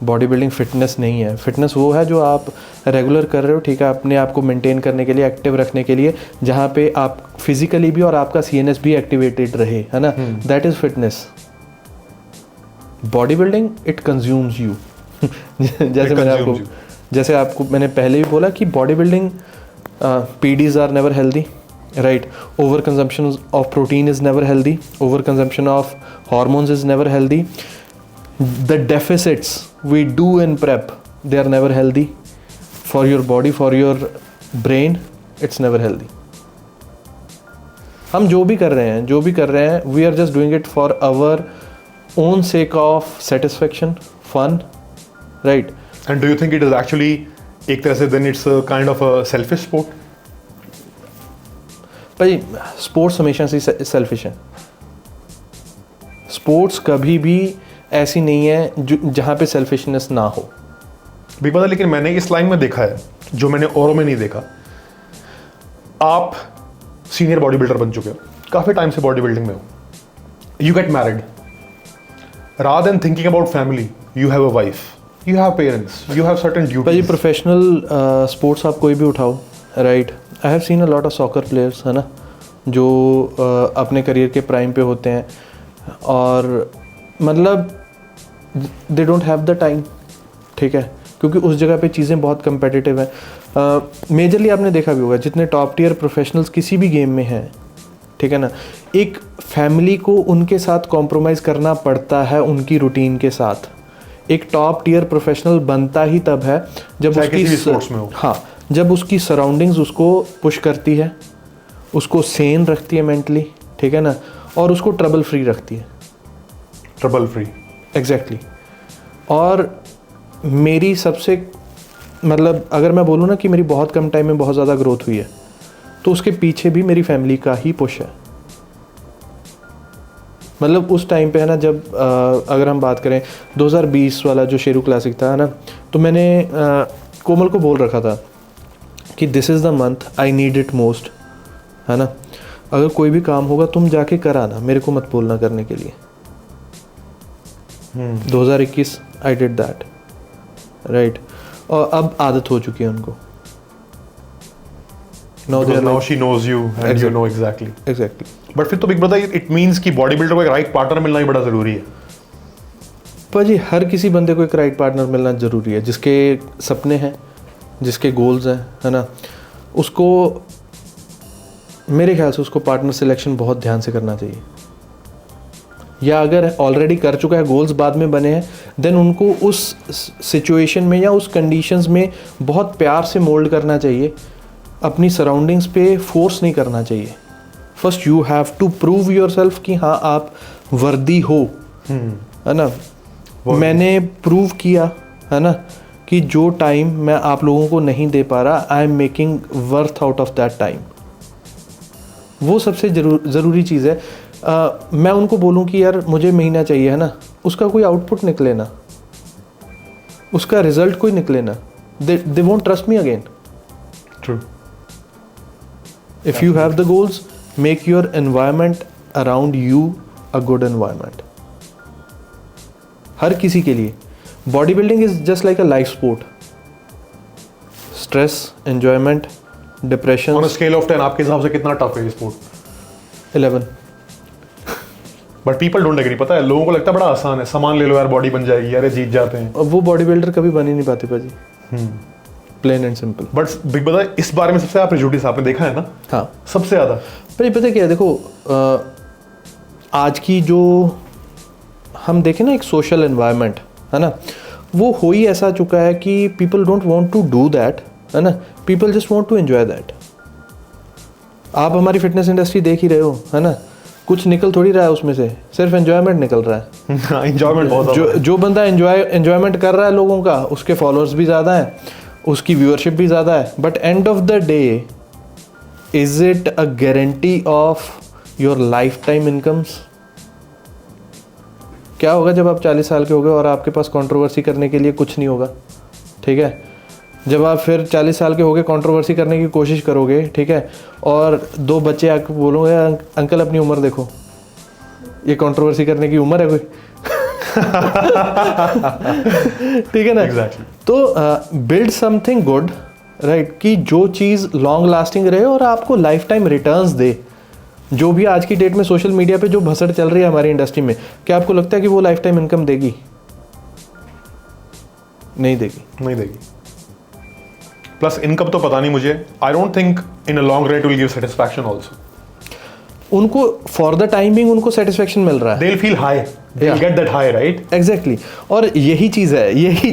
body building fitness नहीं है। Fitness वो है जो आप regular कर रहे हो, ठीक है, अपने आप को मेंटेन करने के लिए, एक्टिव रखने के लिए, जहाँ पे आप फिजिकली भी और आपका CNS भी एक्टिवेटेड रहे, है ना, that is fitness. Body building it consumes you. जैसे आपको मैंने पहले भी बोला कि body building PEDs are never healthy, right? Overconsumption of protein is never healthy. Overconsumption of hormones is never healthy. The deficits we do in prep, they are never healthy for your body, for your brain. It's never healthy. हम जो भी कर रहे हैं we are just doing it for our own sake of satisfaction, fun, right? And do you think it is actually एक तरह से then it's a kind of a selfish sport? भाई स्पोर्ट्स हमेशा से सेल्फिश है. स्पोर्ट्स कभी भी ऐसी नहीं है जहाँ पे सेल्फिशनेस ना हो. भी पता, लेकिन मैंने इस लाइन में देखा है जो मैंने औरों में नहीं देखा. आप सीनियर बॉडी बिल्डर बन चुके हो, काफ़ी टाइम से बॉडी बिल्डिंग में हो. You get married, rather than thinking about family, you have a wife, you have parents, you have certain duties. भाई प्रोफेशनल स्पोर्ट्स आप कोई भी उठाओ, right? I have seen a lot of soccer players, है ना, जो अपने करियर के प्राइम पे होते हैं और मतलब they don't have the time, ठीक है, क्योंकि उस जगह पे चीज़ें बहुत कंपेटिटिव हैं. मेजरली आपने देखा भी होगा जितने टॉप टियर प्रोफेशनल्स किसी भी गेम में हैं, ठीक है ना, एक फैमिली को उनके साथ कॉम्प्रोमाइज़ करना पड़ता है उनकी रूटीन के साथ. एक टॉप टियर प्रोफेशनल बनता ही तब है जब जब उसकी सराउंडिंग्स उसको पुश करती है, उसको सेन रखती है मेंटली, ठीक है ना, और उसको ट्रबल फ्री रखती है. Trouble free, exactly. और मेरी सबसे मतलब अगर मैं बोलूँ ना कि मेरी बहुत कम टाइम में बहुत ज़्यादा ग्रोथ हुई है, तो उसके पीछे भी मेरी फैमिली का ही पुश है. मतलब उस टाइम पे है ना, जब अगर हम बात करें 2020 वाला जो शेरू क्लासिक था, है ना, तो मैंने कोमल को बोल रखा था कि this is the month I need it most, है ना, अगर कोई भी काम होगा तुम जाके कराना, मेरे को मत बोलना करने के लिए. 2021 आई डिड दैट, राइट. और अब आदत हो चुकी है उनको. now she knows you and you know exactly. But फिर तो बिग ब्रदर इट मींस कि बॉडी बिल्डर को एक राइट पार्टनर मिलना ही बड़ा ज़रूरी है. भाजी हर किसी बंदे को एक राइट पार्टनर मिलना ज़रूरी है, जिसके सपने हैं, जिसके गोल्स हैं, है ना, उसको मेरे ख्याल से उसको पार्टनर सिलेक्शन बहुत ध्यान से करना चाहिए. या अगर ऑलरेडी कर चुका है, गोल्स बाद में बने हैं, देन उनको उस सिचुएशन में या उस कंडीशंस में बहुत प्यार से मोल्ड करना चाहिए. अपनी सराउंडिंग्स पे फोर्स नहीं करना चाहिए. First you have to prove yourself कि हाँ आप वर्दी हो, है ना. मैंने प्रूव किया, है ना, कि जो टाइम मैं आप लोगों को नहीं दे पा रहा, I am making worth out of that time. वो सबसे ज़रूरी चीज़ है. मैं उनको बोलूँ कि यार मुझे महीना चाहिए, है ना, उसका कोई आउटपुट निकले ना, उसका रिजल्ट कोई निकले ना, they won't trust me again. True. If you have the goals, make your environment around you a good environment. हर किसी के लिए body building is just like a life sport. Stress, enjoyment, depression. On a scale of 10 आपके हिसाब से कितना tough है ये sport? 11. But people don't agree. पता है, लोगों को लगता है बड़ा आसान है, सामान ले लो यार बॉडी बन जाएगी, अरे जीत जाते हैं. वो बॉडी बिल्डर कभी बन ही नहीं पाते भाजी. Plain and simple. But big brother इस बारे में सबसे ज़्यादा प्रेजुडिस आपने देखा है ना? हाँ, सबसे ज़्यादा. पर पता क्या है, देखो आज की जो हम देखें ना एक सोशल एनवायरनमेंट, है ना, वो हो ही ऐसा चुका है कि people don't want to do that, है ना, people just want to enjoy that. आप हमारी फिटनेस इंडस्ट्री देख ही रहे हो, है ना, कुछ निकल थोड़ी रहा है उसमें से, सिर्फ एंजॉयमेंट निकल रहा है. एंजॉयमेंट बहुत. जो बंदा एंजॉयमेंट कर रहा है लोगों का, उसके फॉलोअर्स भी ज़्यादा हैं, उसकी व्यूअरशिप भी ज़्यादा है. But and of the day is it a guarantee of your life time incomes? क्या होगा जब आप 40 साल के हो गए और आपके पास कंट्रोवर्सी करने के लिए कुछ नहीं होगा, ठीक है. जब आप फिर 40 साल के हो गए, कंट्रोवर्सी करने की कोशिश करोगे, ठीक है, और 2 बच्चे आके बोलोगे अंकल अपनी उम्र देखो, ये कंट्रोवर्सी करने की उम्र है कोई? ठीक है ना. Exactly. तो बिल्ड समथिंग गुड, राइट, कि जो चीज़ लॉन्ग लास्टिंग रहे और आपको लाइफ टाइम रिटर्न्स दे. जो भी आज की डेट में सोशल मीडिया पे जो भसड़ चल रही है हमारी इंडस्ट्री में, क्या आपको लगता है कि वो लाइफ टाइम इनकम देगी? नहीं देगी. प्लस इनकम तो पता नहीं मुझे. I don't think in a long run it will give satisfaction also. उनको फॉर द टाइम बिंग उनको सेटिस्फेक्शन मिल रहा है. They'll feel high. They'll Yeah. get that high, right? Exactly और यही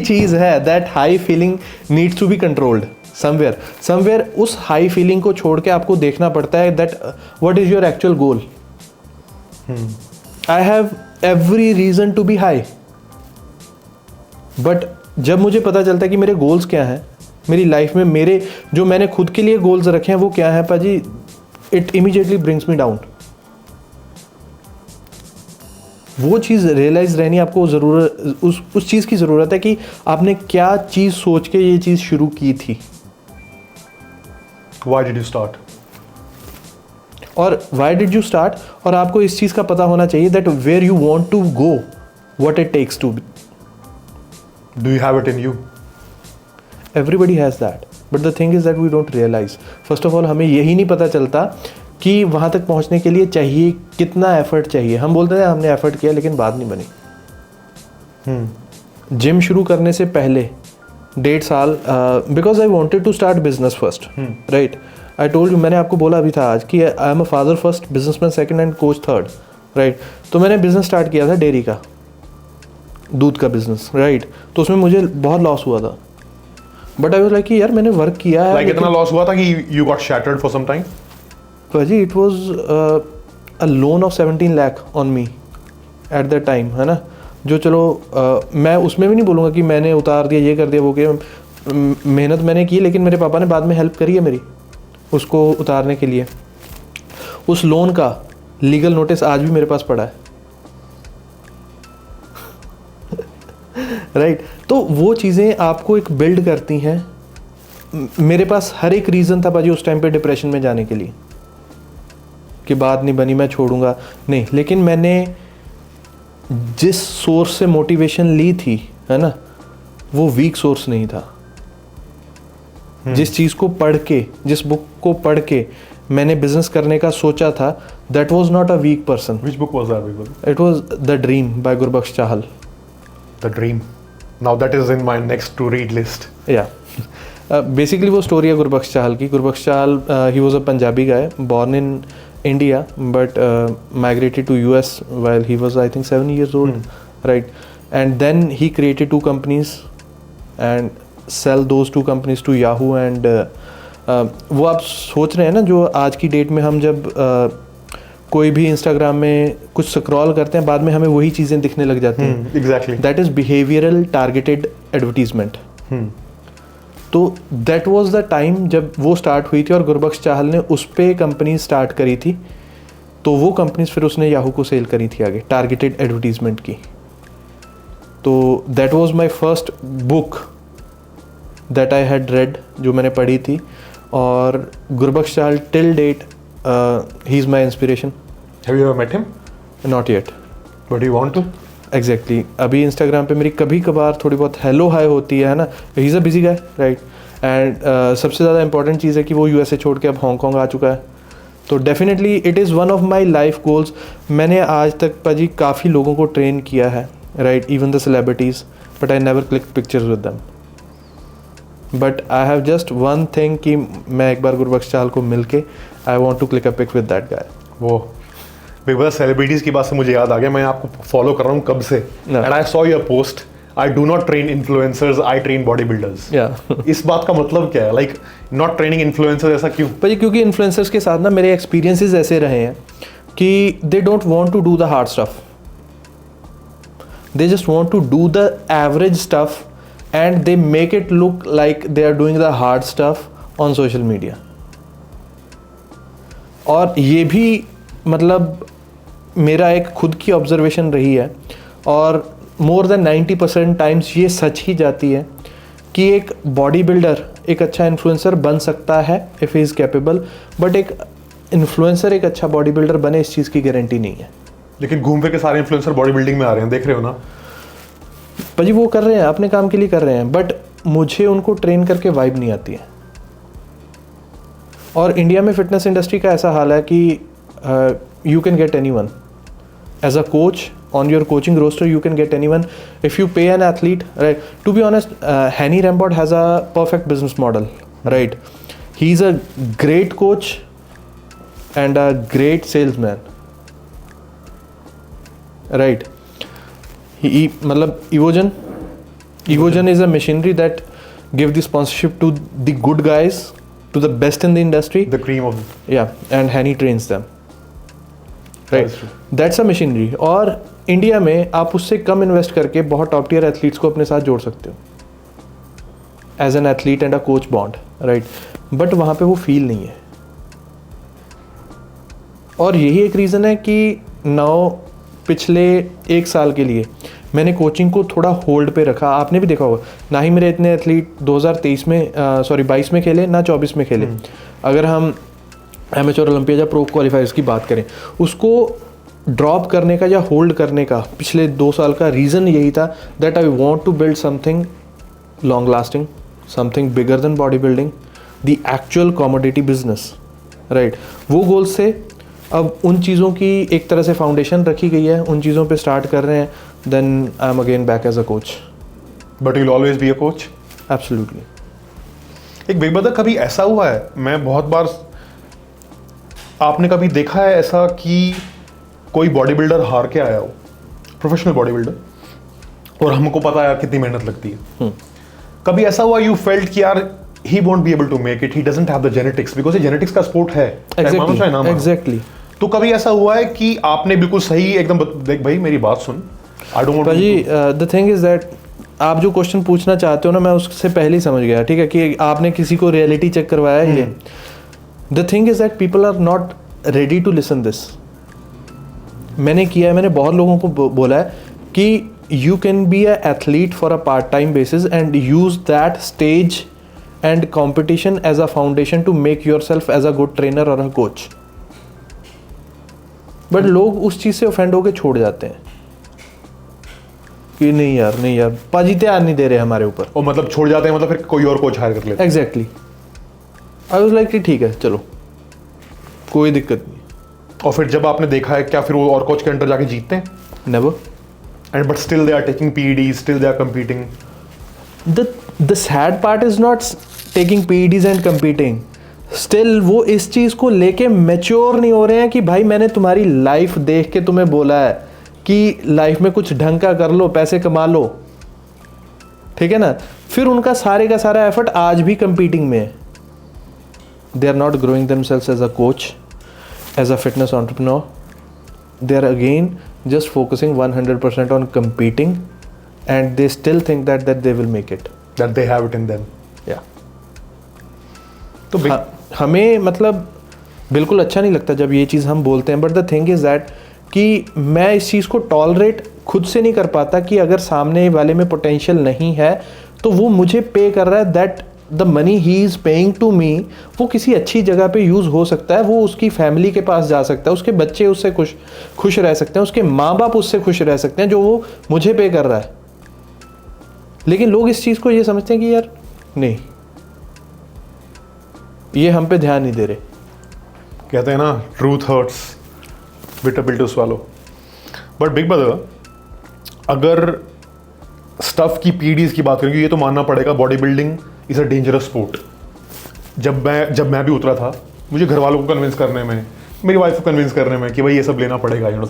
चीज़ है that high feeling needs to be controlled somewhere उस high feeling को छोड़ के आपको देखना पड़ता है that what is your actual goal. I have every reason to be high, but जब मुझे पता चलता है कि मेरे गोल्स क्या हैं मेरी लाइफ में, मेरे जो मैंने खुद के लिए गोल्स रखे हैं वो क्या है पाजी, it immediately brings me down. वो चीज़ रियलाइज रहनी आपको ज़रूरत, उस चीज़ की ज़रूरत है कि आपने क्या चीज़ सोच के ये चीज़ शुरू की थी. Why did you start? और वाई डिड यू स्टार्ट, और आपको इस चीज़ का पता होना चाहिए that where you want to go what it takes to be. Do you have it in you? Everybody has that, but the thing is that we don't realise. First of all हमें यही नहीं पता चलता कि वहाँ तक पहुँचने के लिए चाहिए कितना एफर्ट चाहिए. हम बोलते हैं हमने एफर्ट किया लेकिन बात नहीं बनी. जिम शुरू करने से पहले 1.5 साल because I wanted to start business first, right. I told you, मैंने आपको बोला अभी था आज कि I am a father first, businessman second and coach third, right. तो मैंने बिजनेस स्टार्ट किया था डेयरी का, दूध का बिजनेस, राइट. तो उसमें मुझे बहुत लॉस हुआ था, बट आई वाज लाइक कि यार मैंने वर्क किया है. Like इतना लॉस हुआ था कि you got shattered for some time? भाजी it was a loan of 17 lakh on me at the time, है ना. जो चलो मैं उसमें भी नहीं बोलूँगा कि मैंने उतार दिया, ये कर दिया, वो किया. मेहनत मैंने की, लेकिन मेरे पापा ने बाद में हेल्प करी है मेरी उसको उतारने के लिए. उस लोन का लीगल नोटिस आज भी मेरे पास पड़ा है. राइट. तो वो चीज़ें आपको एक बिल्ड करती हैं. मेरे पास हर एक रीज़न था भाजी उस टाइम पे डिप्रेशन में जाने के लिए कि बात नहीं बनी मैं छोड़ूंगा नहीं, लेकिन मैंने जिस सोर्स से मोटिवेशन ली थी, है ना, वो वीक सोर्स नहीं था. जिस चीज़ को पढ़ के, जिस बुक को पढ़ के मैंने बिजनेस करने का सोचा था, that was not a weak person. Which book was that, Vibhor? It was the dream by Gurbaksh Chahal. The Dream. Now that is in my next to read list. या बेसिकली वो स्टोरी है गुरबख्श चाहल की. Gurbaksh Chahal he was a Punjabi guy born in India but migrated to US while he was I think 7 years old, right. And then he created 2 companies and sell those 2 companies to Yahoo and वो आप सोच रहे हैं ना, जो आज की date में हम जब कोई भी इंस्टाग्राम में कुछ स्क्रॉल करते हैं बाद में हमें वही चीज़ें दिखने लग जाती हैं. Exactly. That is behavioural targeted advertisement. तो दैट वाज द टाइम जब वो स्टार्ट हुई थी और गुरबख्श चाहल ने उस पे कंपनी स्टार्ट करी थी. तो वो कंपनीज फिर उसने याहू को सेल करी थी आगे टारगेटेड एडवर्टीजमेंट की. तो that was my first book that I had read, जो मैंने पढ़ी थी. और Gurbaksh Chahal till date he is my inspiration. Have you ever met him? Not yet. But do you want to? Exactly. अभी इंस्टाग्राम पे मेरी कभी कभार थोड़ी बहुत हेलो हाई होती है ना. ही is a busy guy, right. And सबसे ज़्यादा इंपॉर्टेंट चीज़ है कि वो यूएसए छोड़ के अब हांगकॉन्ग आ चुका है. तो definitely it is one of my life goals. मैंने आज तक पाजी काफ़ी लोगों को ट्रेन किया है, right, even the celebrities, but I never click pictures with them. But I have just one thing कि मैं एक बार गुरबख्श चाहल को मिल के I want to click a pic with that guy. वो बिग बॉस सेलिब्रिटीज़ की बात से मुझे याद आ गया, मैं आपको फॉलो कर रहा हूँ कब से. Yeah. And I saw your post, I do not train influencers, I train body builders. इस बात का मतलब क्या है? लाइक नॉट ट्रेनिंग इन्फ्लुएंसर्स, ऐसा क्यों? भाई क्योंकि इन्फ्लुएंसर्स के साथ ना मेरे एक्सपीरियंसेस ऐसे रहे हैं कि they don't want to do the hard stuff. They just want to do the average stuff and they make it look like they are doing the hard stuff on social media. और ये भी मतलब मेरा एक खुद की observation रही है और मोर देन 90% टाइम्स ये सच ही जाती है कि एक बॉडी बिल्डर एक अच्छा इन्फ्लुएंसर बन सकता है if he is capable, but एक इन्फ्लुएंसर एक अच्छा बॉडी बिल्डर बने इस चीज़ की गारंटी नहीं है. लेकिन घूम फिर के सारे इन्फ्लुएंसर बॉडी बिल्डिंग में आ रहे हैं, देख रहे हो ना. भाजी वो कर रहे हैं, अपने काम के लिए कर रहे हैं, बट मुझे उनको ट्रेन करके वाइब नहीं आती है. और इंडिया में फिटनेस इंडस्ट्री का ऐसा हाल है कि you can get anyone as a coach on your coaching roster. You can get anyone if you pay an athlete, right. To be honest, Henny Rambod has a perfect business model. right? He's a great coach and a great salesman, right? मतलब Evogen is a machinery that give the sponsorship to the good guys, to the best in the industry. The cream of Yeah, and Hani trains them. Right. That's true. That's a machinery. और India में आप उससे कम invest करके बहुत top tier athletes को अपने साथ जोड़ सकते हो as an athlete and a coach bond, right? But वहाँ पे वो फील नहीं है, और यही एक रीज़न है कि नाउ पिछले 1 साल के लिए मैंने कोचिंग को थोड़ा होल्ड पे रखा. आपने भी देखा होगा, ना ही मेरे इतने एथलीट 2023 में 22 में खेले, ना 24 में खेले. अगर हम एमेच्योर ओलंपिया या प्रो क्वालिफायर्स की बात करें, उसको ड्रॉप करने का या होल्ड करने का पिछले 2 साल का रीज़न यही था that I want to build something long lasting, something bigger than body building, the actual commodity business, right? वो गोल से अब उन चीज़ों की एक तरह से फाउंडेशन रखी गई है, उन चीज़ों पे स्टार्ट कर रहे हैं. Then I am again back as a coach. But you will always be a coach. Absolutely. एक बिग ब्रदर, कभी ऐसा हुआ है, मैं बहुत बार, आपने कभी देखा है ऐसा कि कोई बॉडी बिल्डर हार के आया हो, प्रोफेशनल बॉडी बिल्डर, और हमको पता है यार कितनी मेहनत लगती है, कभी ऐसा हुआ यू फेल्ट कि यार he won't be able to make it, he doesn't have the genetics, because ये जेनेटिक्स का स्पोर्ट है. एग्जैक्टली. तो कभी ऐसा हुआ है कि आपने बिल्कुल सही एकदम देख भाई मेरी बात सुन, आई डोंट वांट भाजी, द थिंग इज दैट आप जो क्वेश्चन पूछना चाहते हो ना, मैं उससे पहले ही समझ गया, ठीक है, कि आपने किसी को रियलिटी चेक करवाया है. ये the thing is that people are not ready to listen this. मैंने किया है, मैंने बहुत लोगों को बोला है कि you can be a athlete for a part time basis and use that stage and competition as a foundation to make yourself as a good trainer or a coach. But लोग उस चीज़ से ऑफेंड होकर छोड़ जाते हैं कि नहीं यार पाजी ध्यान नहीं दे रहे हमारे ऊपर, और मतलब छोड़ जाते हैं, मतलब फिर कोई और कोच हायर कर लेते हैं. एग्जैक्टली. आई वाज लाइक कि ठीक है चलो कोई दिक्कत नहीं. और फिर जब आपने देखा है, क्या फिर वो और कोच के अंडर जाके जीतते हैं? Never. And but still they are taking PEDs, still they are competing. The sad part is not taking PEDs and competing. Still वो इस चीज़ को लेके मैच्योर नहीं हो रहे हैं कि भाई मैंने तुम्हारी लाइफ देख के तुम्हें बोला है कि लाइफ में कुछ ढंग का कर लो, पैसे कमा लो, ठीक है ना? फिर उनका सारे का सारा एफर्ट आज भी competing में है. They are not growing themselves as a coach, as a fitness entrepreneur. They are again just focusing 100% on competing. And they still think that they will make it. That they have it in them. Yeah. तो हमें मतलब बिल्कुल अच्छा नहीं लगता जब ये चीज़ हम बोलते हैं. But the thing is that कि मैं इस चीज़ को टॉलरेट खुद से नहीं कर पाता कि अगर सामने वाले में पोटेंशियल नहीं है तो वो मुझे पे कर रहा है, that the money he is paying to me वो किसी अच्छी जगह पे यूज़ हो सकता है, वो उसकी फैमिली के पास जा सकता है, उसके बच्चे उससे खुश रह सकते हैं, उसके माँ बाप उससे खुश रह सकते हैं जो वो मुझे पे कर रहा है. लेकिन लोग इस चीज़ को ये समझते हैं कि यार नहीं, ये हम पे ध्यान नहीं दे रहे. कहते हैं ना, truth hurts, bitter pill to swallow. But big brother, अगर स्टफ की PEDs की बात करेंगे, ये तो मानना पड़ेगा body building is a dangerous sport. जब मैं भी उतरा था, मुझे घर वालों को कन्विंस करने में, मेरी वाइफ को कन्विंस करने में कि भाई ये सब लेना पड़ेगा, यू नो.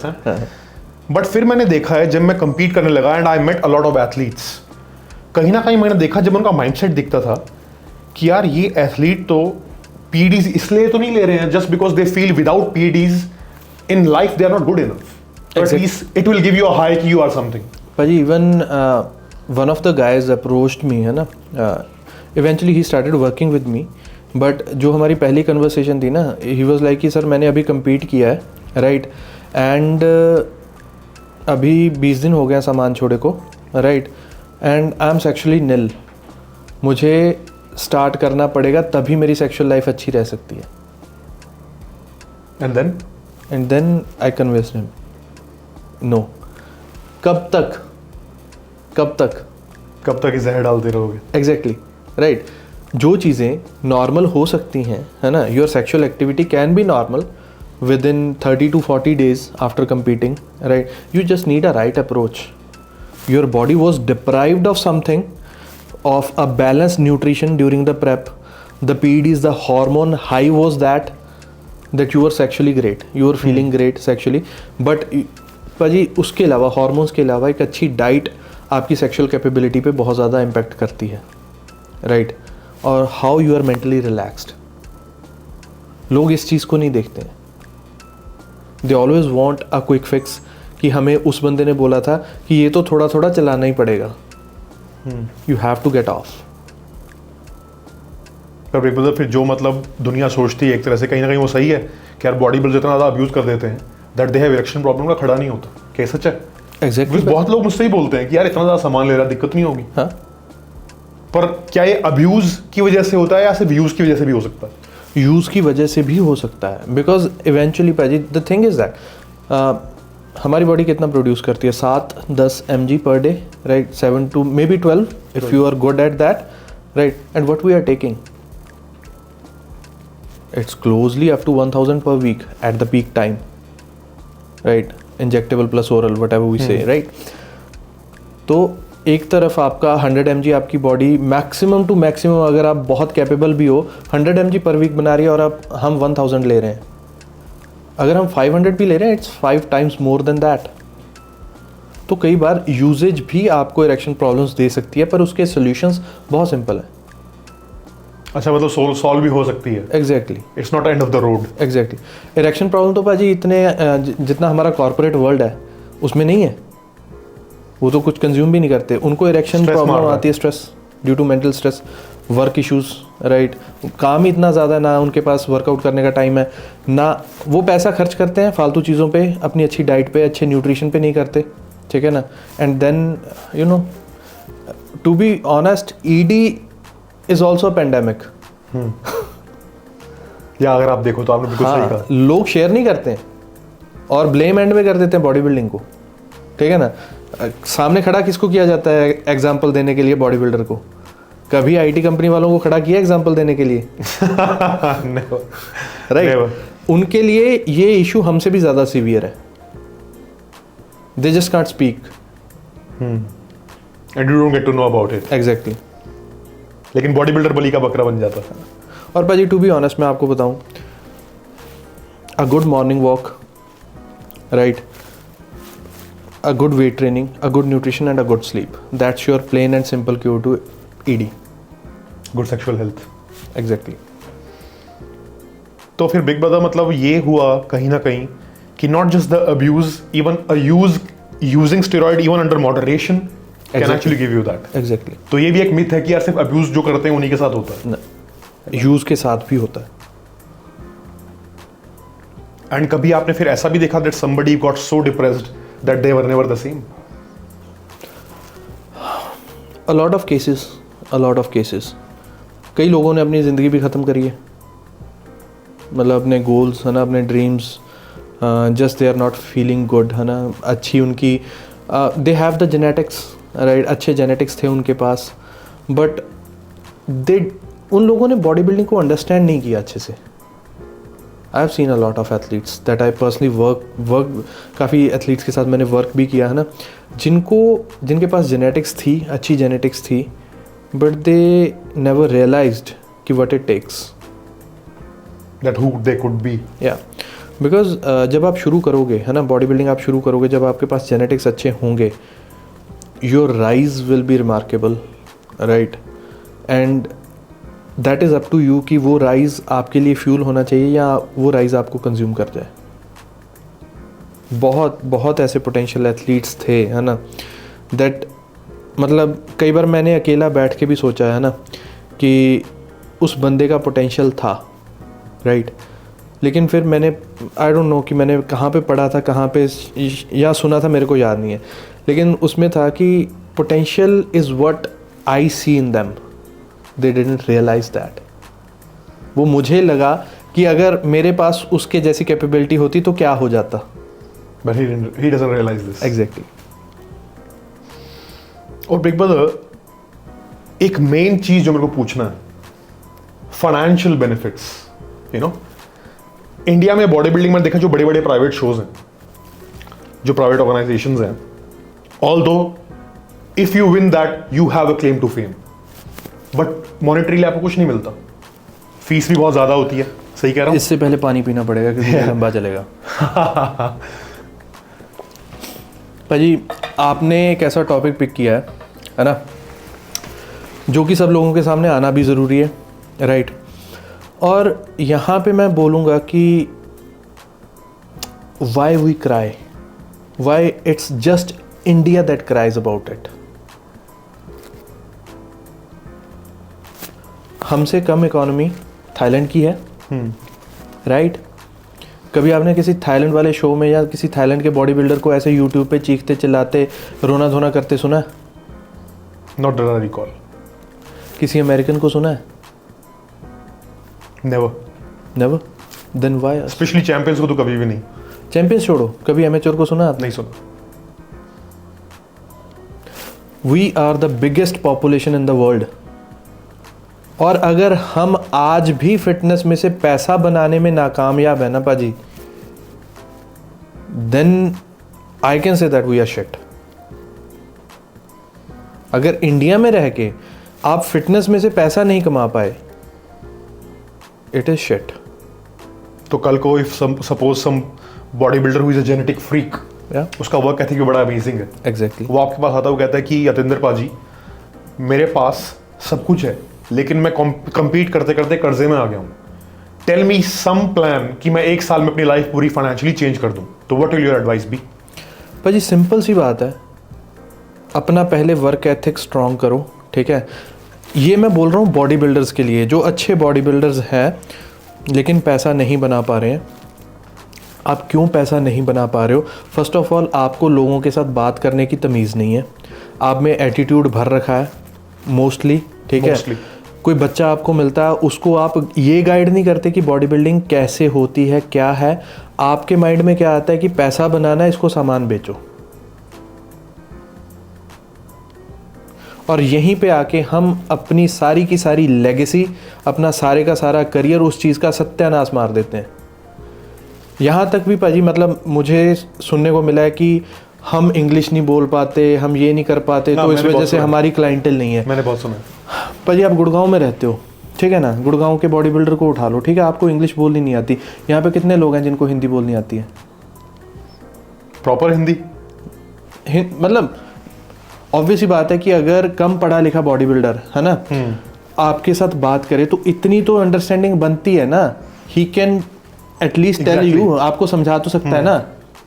बट फिर मैंने देखा है, जब मैं compete करने लगा and I met a lot of athletes, कहीं ना कहीं मैंने देखा जब उनका माइंडसेट दिखता था कि यार ये एथलीट तो PEDs इसलिए तो नहीं ले रहे हैं just because they feel without PEDs in life they are not good enough. At least it will give you a high कि यू आर समथिंग. भाई even one of the guys approached me, है ना, eventually he started working with me. But जो हमारी पहली conversation थी ना, he was like कि सर मैंने अभी compete किया है, राइट, एंड अभी 20 दिन हो गए सामान छोड़े को, right, and I am sexually nil. मुझे स्टार्ट करना पड़ेगा तभी मेरी सेक्शुअल लाइफ अच्छी रह सकती है. And then I convinced him, no. कब तक ही जहर डालते रहोगे? Exactly, right. जो चीज़ें नॉर्मल हो सकती हैं, है ना, your sexual activity can be normal within 30 to 40 days after competing, right? You just need a right approach. Your body was deprived of something, of a balanced nutrition during the prep. the PEDs, the hormone high was that you were sexually great, you were feeling great sexually, but भाजी उसके अलावा hormones के अलावा एक अच्छी diet आपकी sexual capability पे बहुत ज़्यादा इम्पैक्ट करती है, राइट? और how you are mentally relaxed, लोग इस चीज़ को नहीं देखते हैं. They always want a quick fix कि हमें उस बंदे ने बोला था कि ये तो थोड़ा थोड़ा चलाना ही पड़ेगा. You have to get off. पर एक फिर जो मतलब दुनिया सोचती है एक तरह से कहीं ना कहीं वो सही है कि यार बॉडी बिल्डर इतना ज़्यादा अब्यूज कर देते हैं that they have erection problem का खड़ा नहीं होता. क्या सच है? एग्जैक्टली. बहुत लोग मुझसे ही बोलते हैं कि यार इतना ज़्यादा सामान ले रहा दिक्कत नहीं होगी. हाँ, पर क्या ये अब्यूज की वजह से होता है या सिर्फ यूज की वजह से भी हो सकता है? यूज़ की वजह से भी हो सकता है, बिकॉज इवेंचुअली पाजी द थिंग इज़ दैट हमारी बॉडी कितना प्रोड्यूस करती है? 7-10 mg पर डे, राइट? 7 to maybe 12 if you are good at that, right? And what we are taking, it's closely up to 1000 per week at the peak time, right? Injectable plus oral, whatever we say, right? तो एक तरफ आपका 100 mg आपकी body maximum to maximum, अगर आप बहुत capable भी हो, 100 mg पर वीक बना रही है और हम 1000 ले रहे हैं. अगर हम 500 भी ले रहे हैं, it's 5 times more than that. तो कई बार यूजेज भी आपको इरेक्शन प्रॉब्लम्स दे सकती है, पर उसके सोल्यूशंस बहुत सिंपल है. अच्छा, मतलब सॉल्व भी हो सकती है. Exactly. It's not and of the road. Exactly. Erection problem तो भाजी इतने जितना हमारा कॉर्पोरेट वर्ल्ड है उसमें नहीं है. वो तो कुछ कंज्यूम भी नहीं करते. उनको इरेक्शन प्रॉब्लम आती है stress, due to mental stress, work issues, right? काम ही इतना ज़्यादा, ना उनके पास वर्कआउट करने का टाइम है, ना वो पैसा खर्च करते हैं फालतू चीज़ों पे, अपनी अच्छी डाइट पे, अच्छे न्यूट्रिशन पे नहीं करते, ठीक है ना? And then you know, to be honest, ED is also pandemic. या अगर आप देखो तो आपने बिल्कुल सही कहा. लोग शेयर नहीं करते हैं और ब्लेम एंड में कर देते हैं बॉडी बिल्डिंग को, ठीक है ना? सामने खड़ा किसको किया जाता है एग्जाम्पल देने के लिए? बॉडी बिल्डर को. कभी आईटी कंपनी वालों को खड़ा किया एग्जाम्पल देने के लिए? राइट. उनके लिए ये इशू हमसे भी ज्यादा सीवियर है. They just can't speak and you don't get to know about it. Exactly. लेकिन बॉडी बिल्डर बलि का बकरा बन जाता है. और भाजी टू बी ऑनेस्ट मैं आपको बताऊं, a good morning walk, right, a good weight training, a good nutrition and a good sleep, that's your plain and simple cure to ED. Good sexual health. Exactly. तो फिर big brother मतलब ये हुआ कहीं ना कहीं कि not just the abuse, even using steroid even under moderation can actually give you that. Exactly. तो ये भी एक मिथ है कि यार सिर्फ अब्यूज जो करते हैं उन्हीं के साथ होता है. यूज के साथ भी होता है. एंड कभी आपने फिर ऐसा भी देखा that somebody got so depressed that they were never the same? A lot of cases. कई लोगों ने अपनी ज़िंदगी भी ख़त्म करी है, मतलब अपने गोल्स है ना, अपने dreams, just they are not feeling good, है ना? अच्छी उनकी they have the genetics, right? अच्छे जेनेटिक्स थे उनके पास, बट उन लोगों ने बॉडी बिल्डिंग को अंडरस्टैंड नहीं किया अच्छे से. आई have seen a lot of athletes that I personally work काफ़ी एथलीट्स के साथ मैंने वर्क भी किया है ना, जिनके पास जेनेटिक्स थी, अच्छी जेनेटिक्स थी, बट दे नेवर रियलाइज्ड कि what it takes, that who they could be. या बिकॉज जब आप शुरू करोगे, है ना, बॉडी बिल्डिंग आप शुरू करोगे, जब आपके पास जेनेटिक्स अच्छे होंगे, your rise will be remarkable, right? And that is up to you कि वो राइज आपके लिए फ्यूल होना चाहिए या वो राइज आपको कंज्यूम कर जाए. बहुत ऐसे पोटेंशियल एथलीट्स थे, है ना, दैट मतलब कई बार मैंने अकेला बैठ के भी सोचा है ना कि उस बंदे का पोटेंशियल था, राइट? लेकिन फिर मैंने आई डोंट नो कि मैंने कहाँ पे पढ़ा था, कहाँ पे या सुना था, मेरे को याद नहीं है, लेकिन उसमें था कि potential is what I see in them, they didn't realize that. वो मुझे लगा कि अगर मेरे पास उसके जैसी कैपेबिलिटी होती तो क्या हो जाता. But he doesn't realize this. Exactly. और बिग ब्रदर, एक मेन चीज जो मेरे को पूछना है, financial benefits. You know, India में बॉडी बिल्डिंग में देखा जो बड़े बड़े प्राइवेट शोज हैं, जो प्राइवेट ऑर्गेनाइजेशंस हैं, although if you win that you have a claim to fame, but monetarily आपको कुछ नहीं मिलता. फीस भी बहुत ज़्यादा होती है, सही कह रहा हूँ? इससे पहले पानी पीना पड़ेगा क्योंकि ये लंबा चलेगा। भाजी आपने एक ऐसा टॉपिक पिक किया है ना, जो कि सब लोगों के सामने आना भी ज़रूरी है, राइट? और यहाँ पे मैं बोलूँगा कि why we cry, why it's just India that cries about it. हमसे कम इकोनॉमी थाईलैंड की है, राइट? कभी आपने किसी थाईलैंड वाले शो में या किसी थाईलैंड के बॉडी बिल्डर को ऐसे यूट्यूब पे चीखते चिल्लाते रोना धोना करते सुना है? Not that I recall. किसी अमेरिकन को सुना है? Never. Never. Then why? Specially champions को तो कभी भी नहीं। चैंपियंस छोड़ो, कभी एमेच्योर को सुना आपने? नहीं सुना। We are the biggest population in the world, और अगर हम आज भी फिटनेस में से पैसा बनाने में नाकामयाब है ना पाजी, then I can say that we are shit. अगर इंडिया में रह के आप फिटनेस में से पैसा नहीं कमा पाए, इट इज शिट। तो कल को if suppose some body builder who is a genetic freak, उसका वर्क एथिक भी बड़ा अमेजिंग है, एग्जैक्टली, वो आपके पास आता है, वो कहता है कि यतेंद्र पाजी मेरे पास सब कुछ है लेकिन मैं कंपीट करते करते कर्जे में आ गया हूँ, टेल मी सम प्लान कि मैं 1 साल में अपनी लाइफ पूरी फाइनेंशियली चेंज कर दूँ, तो what will your advice be? भाजी सिंपल सी बात है, अपना पहले वर्क एथिक स्ट्रॉन्ग करो, ठीक है? ये मैं बोल रहा हूँ बॉडी बिल्डर्स के लिए, जो अच्छे बॉडी बिल्डर्स हैं लेकिन पैसा नहीं बना पा रहे हैं। आप क्यों पैसा नहीं बना पा रहे हो? फर्स्ट ऑफ ऑल, आपको लोगों के साथ बात करने की तमीज़ नहीं है, आप में एटीट्यूड भर रखा है मोस्टली, ठीक है? कोई बच्चा आपको मिलता है, उसको आप ये गाइड नहीं करते कि बॉडी बिल्डिंग कैसे होती है, क्या है। आपके माइंड में क्या आता है कि पैसा बनाना है, इसको सामान बेचो। और यहीं पे आके हम अपनी सारी की सारी लेगेसी, अपना सारे का सारा करियर उस चीज़ का सत्यानाश मार देते हैं। यहाँ तक भी पाजी, मतलब मुझे सुनने को मिला है कि हम इंग्लिश नहीं बोल पाते, हम ये नहीं कर पाते, तो इस वजह से हमारी क्लाइंटेल नहीं है। मैंने बहुत सुना। पाजी आप गुड़गांव में रहते हो, ठीक है ना? गुड़गांव के बॉडी बिल्डर को उठा लो, ठीक है? आपको इंग्लिश बोलनी नहीं आती। यहाँ पे कितने लोग हैं जिनको हिंदी बोलनी आती है? प्रॉपर हिंदी? मतलब ऑब्वियस बात है कि अगर कम पढ़ा लिखा बॉडी बिल्डर है ना, आपके साथ बात करे तो इतनी तो अंडरस्टैंडिंग बनती है ना, he can at least tell you, आपको समझा तो सकता है ना,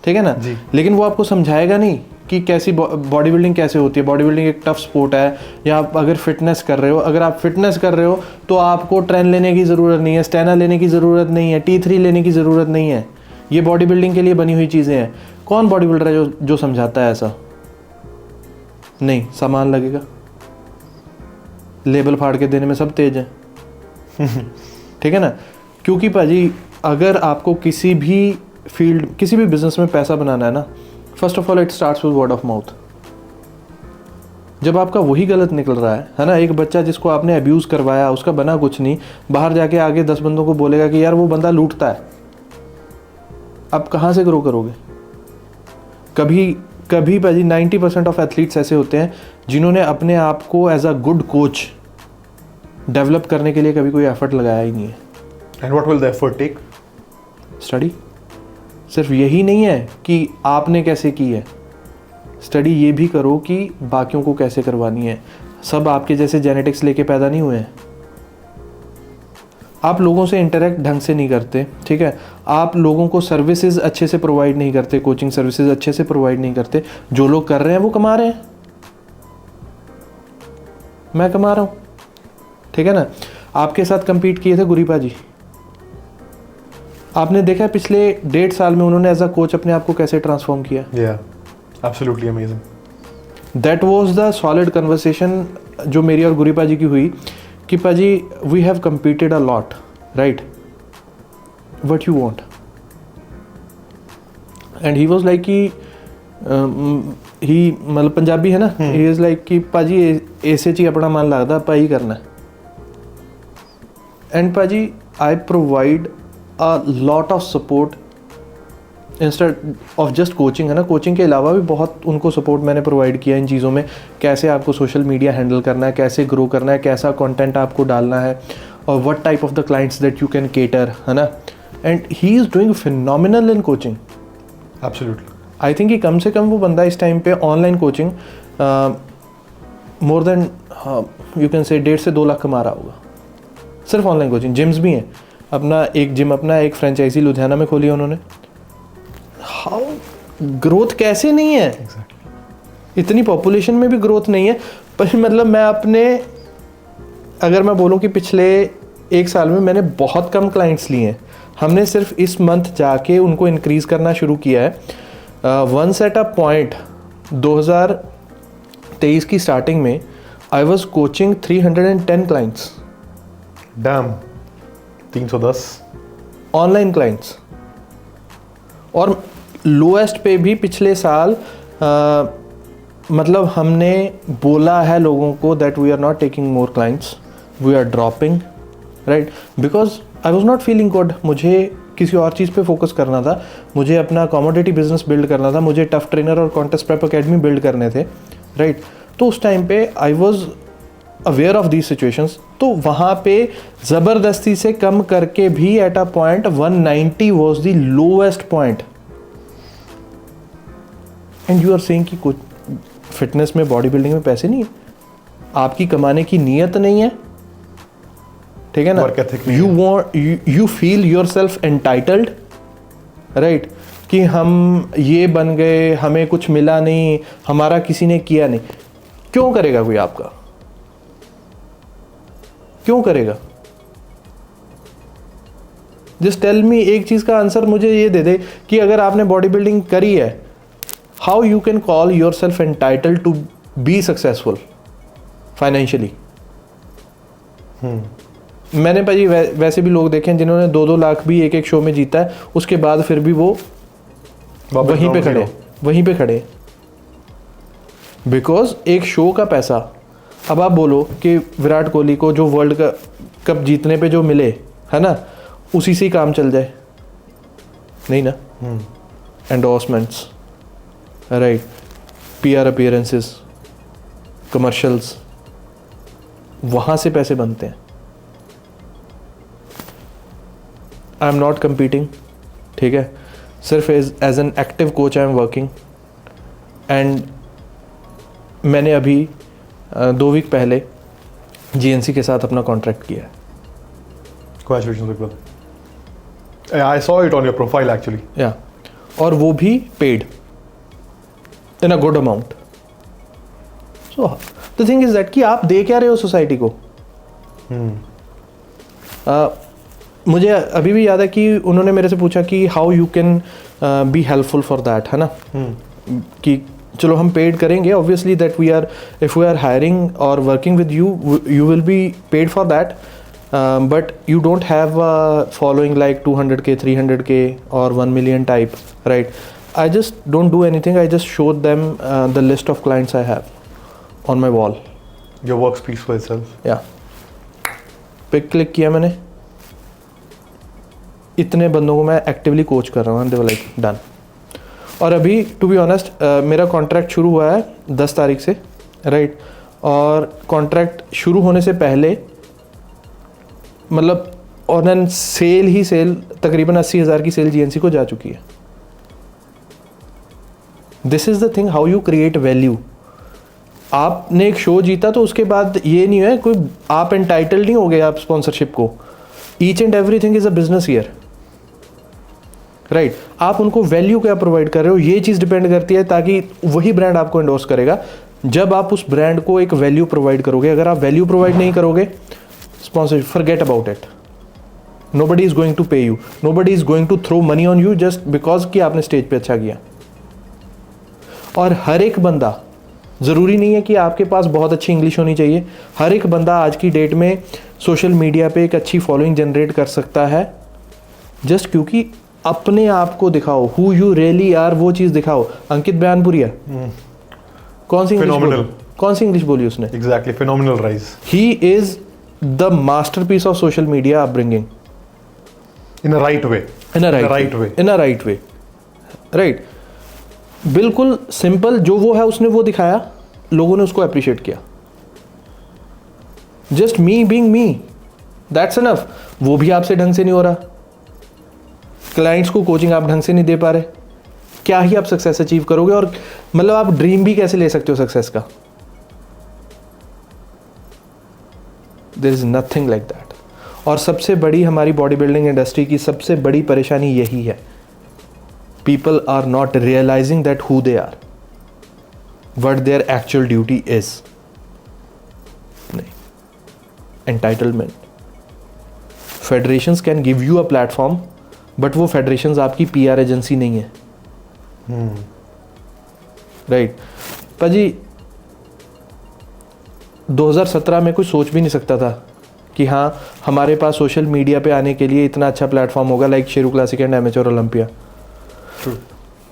ठीक है ना? लेकिन वो आपको समझाएगा नहीं कि कैसी बॉडी बिल्डिंग कैसे होती है। बॉडी बिल्डिंग एक टफ स्पोर्ट है, या आप अगर फिटनेस कर रहे हो, अगर आप फिटनेस कर रहे हो तो आपको ट्रेन लेने की ज़रूरत नहीं है, स्टेना लेने की ज़रूरत नहीं है, T3 लेने की ज़रूरत नहीं है। ये बॉडी बिल्डिंग के लिए बनी हुई चीज़ें हैं। कौन बॉडी बिल्डर है जो समझाता है ऐसा? नहीं, सामान लगेगा, लेबल फाड़ के देने में सब तेज हैं। ठीक है ना? क्योंकि पाजी अगर आपको किसी भी फील्ड, किसी भी बिजनेस में पैसा बनाना है ना, first of all it starts with word of mouth. जब आपका वही गलत निकल रहा है ना, एक बच्चा जिसको आपने अब्यूज़ करवाया, उसका बना कुछ नहीं, बाहर जाके आगे 10 बंदों को बोलेगा कि यार वो बंदा लूटता है, आप कहाँ से ग्रो करोगे? कभी भाजी 90% ऑफ एथलीट्स ऐसे होते हैं जिन्होंने अपने आप को as a good coach develop करने के लिए कभी कोई एफर्ट लगाया ही नहीं है। And what will the effort take? Study. सिर्फ यही नहीं है कि आपने कैसे की है, स्टडी ये भी करो कि बाकियों को कैसे करवानी है। सब आपके जैसे जेनेटिक्स लेके पैदा नहीं हुए हैं। आप लोगों से इंटरेक्ट ढंग से नहीं करते, ठीक है? आप लोगों को सर्विसेज अच्छे से प्रोवाइड नहीं करते, कोचिंग सर्विसेज अच्छे से प्रोवाइड नहीं करते। जो लोग कर रहे हैं वो कमा रहे हैं, मैं कमा रहा हूँ, ठीक है ना? आपके साथ compete किए थे गुरीपा जी, आपने देखा पिछले 1.5 साल में उन्होंने एज अ कोच अपने आप को कैसे ट्रांसफॉर्म किया। Absolutely amazing. That was the solid conversation जो मेरी और गुरीपा जी की हुई कि पाजी we have competed a lot, right? What you want? And he was like कि ही मतलब पंजाबी है ना, ही इज लाइक कि पाजी ऐसे ची अपना मन लगता आप ही करना है। एंड पाजी I provide a lot of support instead of just coaching, है ना? कोचिंग के अलावा भी बहुत उनको सपोर्ट मैंने प्रोवाइड किया इन चीज़ों में, कैसे आपको सोशल मीडिया हैंडल करना है, कैसे ग्रो करना है, कैसा कंटेंट आपको डालना है, और what type of the clients that you can cater, है ना. And he is doing phenomenal in coaching. Absolutely. I think कि कम से कम वो बंदा इस टाइम पे online coaching more than you can say 1.5 से 2 लाख कमा रहा होगा सिर्फ ऑनलाइन कोचिंग. जिम्स भी हैं, अपना एक जिम, अपना एक फ्रेंचाइजी लुधियाना में खोली है उन्होंने. हाउ ग्रोथ कैसे नहीं है? इतनी पॉपुलेशन में भी ग्रोथ नहीं है. पर मतलब मैं अपने, अगर मैं बोलूँ कि पिछले 1 साल में मैंने बहुत कम क्लाइंट्स लिए हैं. हमने सिर्फ इस मंथ जाके उनको इंक्रीज़ करना शुरू किया है. वंस एट अ पॉइंट 2023 की स्टार्टिंग में I was coaching 310 clients. Dam, 310 online clients. और लोएस्ट पे भी पिछले साल मतलब हमने बोला है लोगों को that we are not taking more clients, we are dropping, right, because I was not feeling good. मुझे किसी और चीज़ पे फोकस करना था, मुझे अपना कमोडिटी बिजनेस बिल्ड करना था, मुझे टफ ट्रेनर और कॉन्टेस्ट प्रेप अकेडमी बिल्ड करने थे, राइट. तो उस टाइम पे I was aware of these situations. तो वहाँ पे ज़बरदस्ती से कम करके भी at a point 190 was the lowest point. And you are saying कि कुछ फिटनेस में, बॉडी बिल्डिंग में पैसे नहीं है, आपकी कमाने की नीयत नहीं है, ठीक है ना. You want, you feel your self entitled, right, कि हम ये बन गए, हमें कुछ मिला नहीं, हमारा किसी ने किया नहीं. क्यों करेगा कोई आपका? क्यों करेगा? Just tell me. एक चीज का आंसर मुझे ये दे दे कि अगर आपने बॉडी बिल्डिंग करी है, how you can call your self entitled to be successful financially. मैंने भाई वैसे भी लोग देखे हैं जिन्होंने 2-2 लाख भी एक शो में जीता है, उसके बाद फिर भी वो वहीं पे खड़े. बिकॉज एक शो का पैसा, अब आप बोलो कि विराट कोहली को जो वर्ल्ड कप जीतने पे जो मिले, है ना, उसी से ही काम चल जाए? नहीं ना. Endorsements, right, PR appearances, commercials, वहाँ से पैसे बनते हैं. आई एम नॉट कम्पीटिंग, ठीक है, सिर्फ as an active coach I am working. And मैंने अभी 2 वीक पहले GNC के साथ अपना कॉन्ट्रैक्ट किया है. Congratulations, Iqbal. I saw it on your profile actually. या, और वो भी paid in a good amount. So the thing is that कि आप दे क्या रहे हो सोसाइटी को. मुझे अभी भी याद है कि उन्होंने मेरे से पूछा कि how you can be helpful for that, है ना. कि चलो हम पेड करेंगे, obviously that we are, if we are hiring और working with you, you will be paid for that, but you don't have following like 200K, 300K और 1 million type, right. I just don't do anything. I just showed them the list of clients I have on my wall. Your work speaks for itself. Yeah. Pic click किया मैंने, इतने बंदों को मैं actively coach कर रहा हूँ. दे were like done. और अभी टू बी ऑनेस्ट मेरा कॉन्ट्रैक्ट शुरू हुआ है 10 तारीख से, राइट. और कॉन्ट्रैक्ट शुरू होने से पहले मतलब ऑन एन सेल ही सेल तकरीबन 80,000 की सेल GNC को जा चुकी है. This is the thing, how you create value. आपने एक शो जीता तो उसके बाद ये नहीं है कोई, आप एंटाइटल्ड नहीं हो गए आप स्पॉन्सरशिप को. Each and everything is a business here, right. आप उनको वैल्यू क्या प्रोवाइड कर रहे हो, ये चीज़ डिपेंड करती है, ताकि वही ब्रांड आपको एंडोर्स करेगा जब आप उस ब्रांड को एक वैल्यू प्रोवाइड करोगे. अगर आप वैल्यू प्रोवाइड नहीं करोगे, sponsorship forget about it. Nobody is going to pay you, nobody is going to throw money on you just because कि आपने स्टेज पे अच्छा किया. और हर एक बंदा, ज़रूरी नहीं है कि आपके पास बहुत अच्छी इंग्लिश होनी चाहिए, हर एक बंदा आज की डेट में सोशल मीडिया पे एक अच्छी फॉलोइंग जनरेट कर सकता है जस्ट क्योंकि अपने आप को दिखाओ, हु यू रियली आर, वो चीज़ दिखाओ. अंकित बयानपुरिया कौन सी इंग्लिश बोली उसने? Exactly, phenomenal rise. He is the masterpiece of social media upbringing in a right way. Right. बिल्कुल सिंपल, जो वो है उसने वो दिखाया, लोगों ने उसको अप्रिशिएट किया. Just me being me, that's enough. वो भी आपसे ढंग से नहीं हो रहा, क्लाइंट्स को कोचिंग आप ढंग से नहीं दे पा रहे, क्या ही आप सक्सेस अचीव करोगे? और मतलब आप ड्रीम भी कैसे ले सकते हो सक्सेस का? There is nothing like that. और सबसे बड़ी हमारी बॉडी बिल्डिंग इंडस्ट्री की सबसे बड़ी परेशानी यही है, people are not realizing that who they are, what their actual duty is. नहीं, entitlement. Federations can give you a platform, but वो फेडरेशंस आपकी पीआर एजेंसी नहीं है। राइट पाजी, 2017 में कुछ सोच भी नहीं सकता था कि हाँ हमारे पास सोशल मीडिया पे आने के लिए इतना अच्छा प्लेटफॉर्म होगा like Sheru classic and amateur Olympia.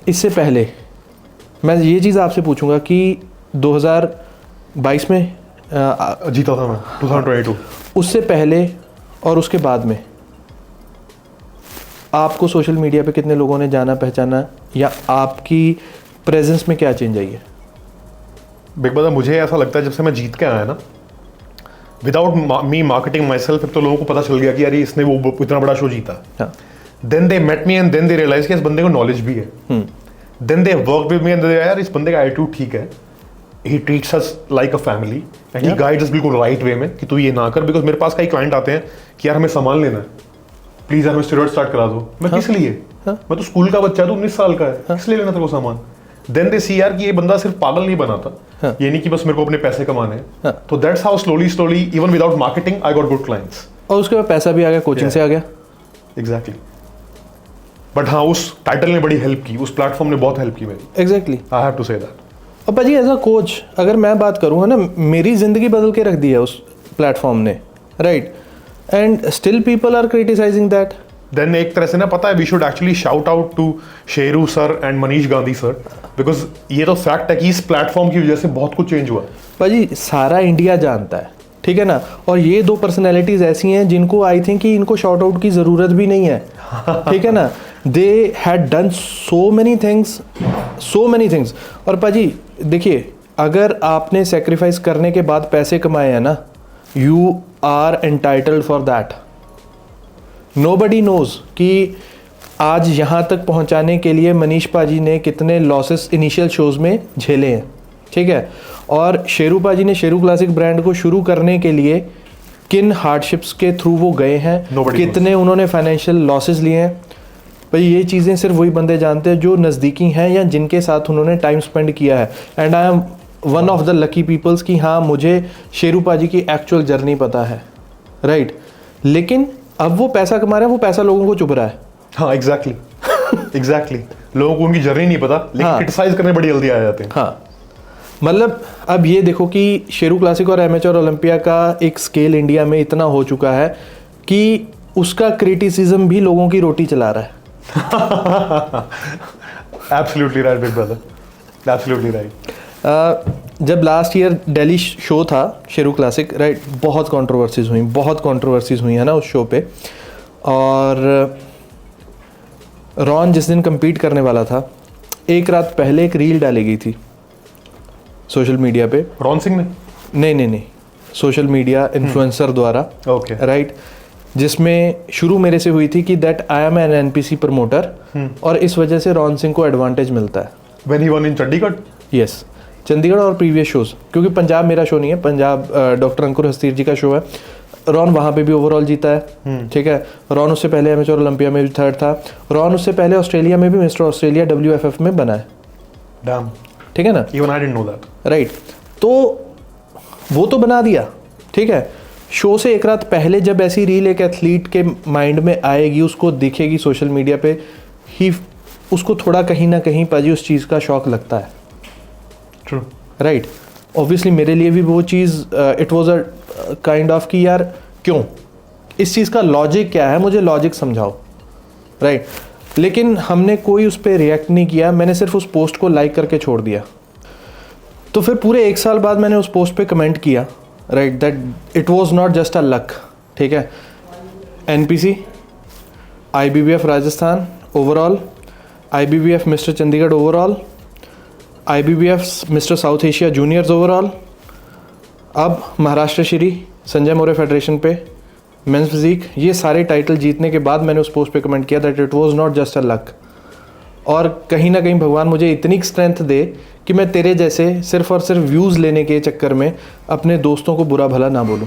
इससे पहले मैं ये चीज़ आपसे पूछूंगा कि 2022 में जीता था मैं 2022। उससे पहले और उसके बाद में आपको सोशल मीडिया पे कितने लोगों ने जाना पहचाना, या आपकी प्रेजेंस में क्या चेंज आई है? बिग ब्रदर, मुझे ऐसा लगता है जब से मैं जीत के आया ना, without me marketing my self, तो लोगों को पता चल गया कि यार इसने वो इतना बड़ा शो जीता। Then they met me and then they realize कि इस बंदे को नॉलेज भी है। Then they work with me and they यार इस बंदे का एटीट्यूड ठीक है, he treats us like a family and he guides us बिल्कुल राइट वे में कि तू ये ना कर। बिकॉज मेरे पास कई क्लाइंट आते हैं कि यार हमें सामान लेना है, प्लीज यार हमें स्टेरॉइड स्टार्ट करा दो। मैं किस लिए? मैं तो स्कूल का बच्चा, तू 19 साल का है, किस लिए लेना तेरे को सामान? देन दे सी यार कि ये बंदा सिर्फ पागल नहीं बनाता, ये नहीं कि बस मेरे को अपने पैसे कमाने हैं। तो that's how slowly even without marketing I got good clients. और उसके बाद पैसा भी आ गया, कोचिंग से आ गया। एग्जैक्टली। बट हाँ, उस टाइटल ने बड़ी हेल्प की, उस प्लेटफॉर्म ने बहुत हेल्प की मेरी। Exactly, I have to say that. और भाजी एज अ कोच अगर मैं बात करूँ है ना, मेरी ज़िंदगी बदल के रख दी है उस प्लेटफॉर्म ने, right? And still people are criticising that. देन एक तरह से ना, पता है, we should actually shout out to Sheru sir and Manish Gandhi sir, because ये तो फैक्ट है कि इस प्लेटफॉर्म की वजह से बहुत कुछ चेंज हुआ। भाजी सारा इंडिया जानता है, ठीक है ना? और ये दो पर्सनैलिटीज ऐसी हैं जिनको आई थिंक कि इनको शॉर्ट आउट की ज़रूरत भी नहीं है, ठीक है ना? They had done so many things. और भाजी देखिए, अगर आपने सेक्रीफाइस करने के बाद पैसे कमाए हैं ना, you are entitled for that. Nobody knows कि आज यहाँ तक पहुँचाने के लिए मनीष पाजी ने कितने लॉसेस इनिशियल शोज़ में झेले हैं, ठीक है? और शेरू पाजी ने शेरू क्लासिक ब्रांड को शुरू करने के लिए किन हार्डशिप्स के थ्रू वो गए हैं, कितने उन्होंने फाइनेंशियल लॉसेस लिए हैं। भाई ये चीज़ें सिर्फ वही बंदे जानते हैं जो नज़दीकी हैं या जिनके साथ उन्होंने टाइम स्पेंड किया है। And I am one of the lucky peoples कि हाँ, मुझे शेरू पाजी की एक्चुअल जर्नी पता है, राइट? लेकिन अब वो पैसा कमा रहे हैं, वो पैसा लोगों को चुभ रहा है। हाँ, एग्जैक्टली। लोगों को उनकी जर्नी नहीं पता, लेकिन क्रिटिसाइज करने बड़ी जल्दी आ जाते हैं। हाँ, मतलब अब ये देखो कि शेरू क्लासिक और एमेच्योर ओलंपिया का एक स्केल इंडिया में इतना हो चुका है कि उसका क्रिटिसिज्म भी लोगों की रोटी चला रहा है। Absolutely right, big brother. Absolutely right. जब लास्ट ईयर दिल्ली शो था शेरू क्लासिक, राइट, बहुत कंट्रोवर्सीज हुई है ना उस शो पे। और रॉन जिस दिन compete करने वाला था, एक रात पहले एक रील डाली गई थी सोशल मीडिया पे। रॉन सिंह ने? नहीं, सोशल मीडिया इन्फ्लुएंसर द्वारा, ओके, राइट, जिसमें शुरू मेरे से हुई थी कि that I am an NPC promoter, और इस वजह से रॉन सिंह को एडवांटेज मिलता है। When he won in Chandigarh? Yes, Chandigarh और प्रीवियस शोज, क्योंकि पंजाब मेरा शो नहीं है, पंजाब डॉक्टर अंकुर हस्तीर जी का शो है। रॉन वहाँ पे भी ओवरऑल जीता है, ठीक है? रॉन उससे पहले एमेच्योर ओलंपिया में भी थर्ड था। रॉन उससे पहले ऑस्ट्रेलिया में भी मिस्टर ऑस्ट्रेलिया WFF में बना है। Damn. ठीक है ना? Even I didn't know that. Right, तो वो तो बना दिया, ठीक है? शो से एक रात पहले जब ऐसी रील एक एथलीट के माइंड में आएगी, उसको दिखेगी सोशल मीडिया पे, ही उसको थोड़ा कहीं ना कहीं पाजी उस चीज़ का शौक लगता है। True. राइट, ऑब्वियसली मेरे लिए भी वो चीज़ it was a kind of कि यार क्यों, इस चीज़ का लॉजिक क्या है, मुझे लॉजिक समझाओ, राइट? लेकिन हमने कोई उस पर रिएक्ट नहीं किया, मैंने सिर्फ उस पोस्ट को लाइक करके छोड़ दिया। तो फिर पूरे 1 साल बाद मैंने उस पोस्ट पे कमेंट किया, right, that it was not just a luck, ठीक है? NPC, IBBF Rajasthan overall, IBBF mister Chandigarh overall, IBBF mister South Asia juniors overall, अब महाराष्ट्र श्री संजय मोरे फेडरेशन पे मेंस फिजिक, ये सारे टाइटल जीतने के बाद मैंने उस पोस्ट पे कमेंट किया that it was not just a luck, और कहीं ना कहीं भगवान मुझे इतनी स्ट्रेंथ दे कि मैं तेरे जैसे सिर्फ और सिर्फ व्यूज़ लेने के चक्कर में अपने दोस्तों को बुरा भला ना बोलूं,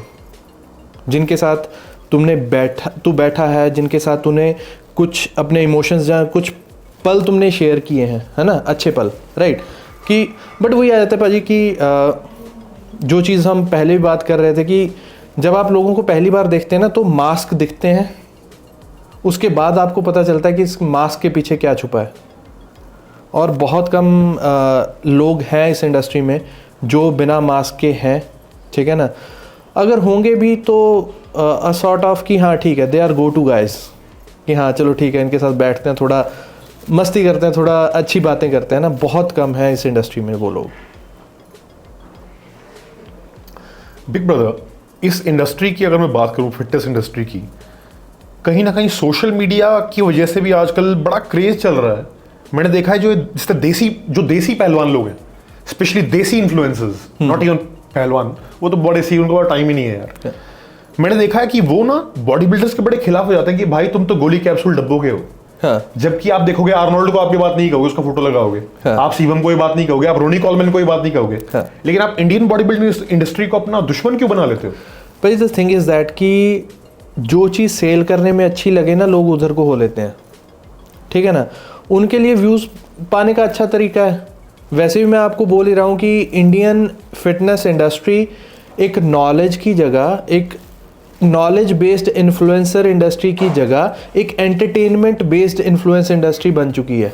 जिनके साथ तू बैठा है, जिनके साथ तूने कुछ अपने इमोशंस या कुछ पल तुमने शेयर किए हैं, है ना, अच्छे पल, राइट। कि बट वही आ जाता है भाजी कि जो चीज़ हम पहले भी बात कर रहे थे कि जब आप लोगों को पहली बार देखते हैं ना तो मास्क दिखते हैं, उसके बाद आपको पता चलता है कि इस मास्क के पीछे क्या छुपा है। और बहुत कम लोग हैं इस इंडस्ट्री में जो बिना मास्क के हैं, ठीक है ना। अगर होंगे भी तो अ सॉर्ट ऑफ कि हाँ ठीक है, they are go to guys, कि हाँ चलो ठीक है, इनके साथ बैठते हैं, थोड़ा मस्ती करते हैं, थोड़ा अच्छी बातें करते हैं ना। बहुत कम है इस इंडस्ट्री में वो लोग। बिग ब्रदर, इस इंडस्ट्री की अगर मैं बात करूं, फिटनेस इंडस्ट्री की, कहीं ना कहीं सोशल मीडिया की वजह से भी आजकल बड़ा क्रेज चल रहा है। मैंने देखा है जिस तरह देसी पहलवान लोग हैं, स्पेशली देसी इन्फ्लुएंसर्स, नॉट इवन पहलवान, वो तो बड़े सी, उनको टाइम ही नहीं है यार। मैंने देखा है कि वो ना बॉडी बिल्डर्स के बड़े खिलाफ हो जाते हैं कि भाई तुम तो गोली कैप्सूल डब्बों के हो। हाँ। जबकि आप देखोगे आर्नोल्ड को आप ये बात नहीं कहोगे, उसका फोटो लगाओगे। हाँ। आप शिवम को ये बात नहीं कहोगे, आप रोनी कॉलमैन को ये बात नहीं कहोगे। हाँ। लेकिन आप इंडियन बॉडी बिल्डिंग इंडस्ट्री को अपना दुश्मन क्यों बना लेते हो? पर द थिंग इज दैट कि जो चीज़ सेल करने में अच्छी लगे ना, लोग उधर को हो लेते हैं, ठीक है ना। उनके लिए व्यूज़ पाने का अच्छा तरीका है। वैसे भी मैं आपको बोल ही रहा हूँ कि इंडियन फिटनेस इंडस्ट्री एक नॉलेज की जगह, एक नॉलेज बेस्ड इन्फ्लुएंसर इंडस्ट्री की जगह एक एंटरटेनमेंट बेस्ड इन्फ्लुएंस इंडस्ट्री बन चुकी है,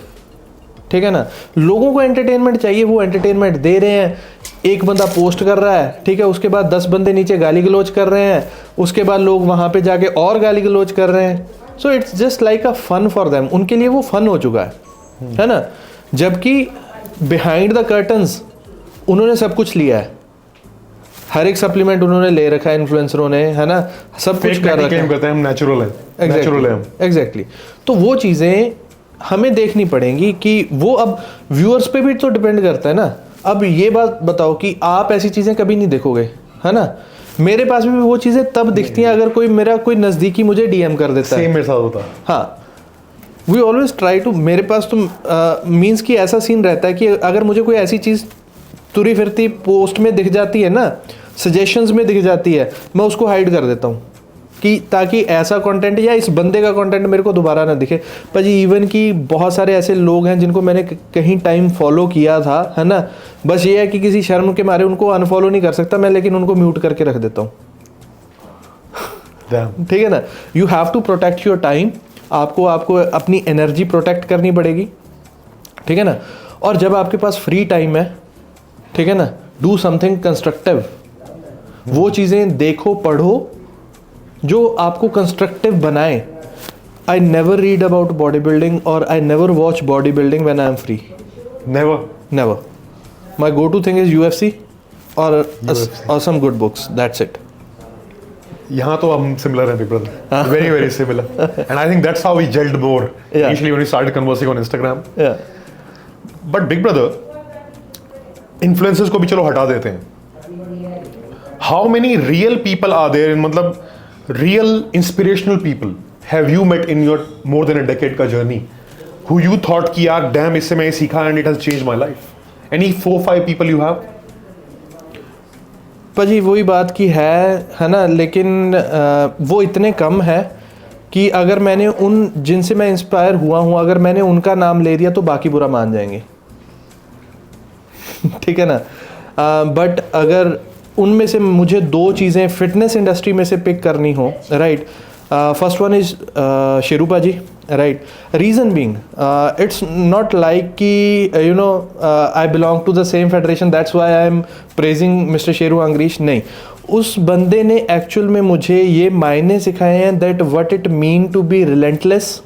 ठीक है ना। लोगों को एंटरटेनमेंट चाहिए, वो एंटरटेनमेंट दे रहे हैं। एक बंदा पोस्ट कर रहा है, ठीक है, उसके बाद 10 बंदे नीचे गाली गलौज कर रहे हैं, उसके बाद लोग वहाँ पे जाके और गाली गलौज कर रहे हैं। So it's just like a fun for them, उनके लिए वो फन हो चुका है ना। जबकि बिहाइंड द कर्टन्स उन्होंने सब कुछ लिया है, हर एक सप्लीमेंट उन्होंने ले रखा है इन्फ्लुएंसरों ने, है ना, सब कुछ कर रखा है। कहते हैं हम नेचुरल है, नेचुरल है हम। एग्जैक्टली। तो वो चीज़ें हमें देखनी पड़ेंगी कि वो अब व्यूअर्स पे भी तो डिपेंड करता है ना। अब ये बात बताओ कि आप ऐसी चीज़ें कभी नहीं देखोगे, है ना। मेरे पास भी वो चीज़ें तब दिखती हैं अगर कोई नज़दीकी मुझे डीएम कर देता है। सेम मेरे साथ होता है। हाँ, वी ऑलवेज ट्राई टू, मेरे पास तो मीन्स कि ऐसा सीन रहता है कि अगर मुझे कोई ऐसी चीज़ तुरी फिरती पोस्ट में दिख जाती है ना, सजेशंस में दिख जाती है, मैं उसको हाइड कर देता हूँ कि ताकि ऐसा कंटेंट या इस बंदे का कंटेंट मेरे को दोबारा ना दिखे। पर जी इवन कि बहुत सारे ऐसे लोग हैं जिनको मैंने कहीं टाइम फॉलो किया था, है ना, बस ये है कि किसी शर्म के मारे उनको अनफॉलो नहीं कर सकता मैं, लेकिन उनको म्यूट करके रख देता हूँ। ठीक है ना। You have to protect your time, आपको अपनी एनर्जी प्रोटेक्ट करनी पड़ेगी, ठीक है ना। और जब आपके पास फ्री टाइम है, ठीक है ना, डू समथिंग कंस्ट्रक्टिव। वो चीज़ें देखो, पढ़ो जो आपको कंस्ट्रक्टिव बनाए। I never read about bodybuilding और I never watch bodybuilding when I am free. Never. My go to thing is UFC और some good books, that's it. यहाँ तो हम सिमिलर हैं, big brother, very very similar, and I think that's how we gelled more initially when we started conversing on Instagram. But big brother, influencers को भी चलो हटा देते हैं, how many real people are there in, मतलब real inspirational people have you met in your more than a decade का journey, who you thought कि यार डैम इससे मैं सीखा and it has change my life? Any 4-5 people you have? जी वही बात की है ना, लेकिन वो इतने कम है कि अगर मैंने उन जिनसे मैं इंस्पायर हुआ हूँ, अगर मैंने उनका नाम ले दिया तो बाकी बुरा मान जाएंगे। ठीक है ना। बट अगर उनमें से मुझे 2 चीज़ें फिटनेस इंडस्ट्री में से पिक करनी हो, right, first one is Sherupa ji, right. Reason being it's not like कि you know I belong to the same federation, that's why I am praising mister Sheru Angrish. नहीं, उस बंदे ने एक्चुअल में मुझे ये मायने सिखाए हैं that what it mean to be relentless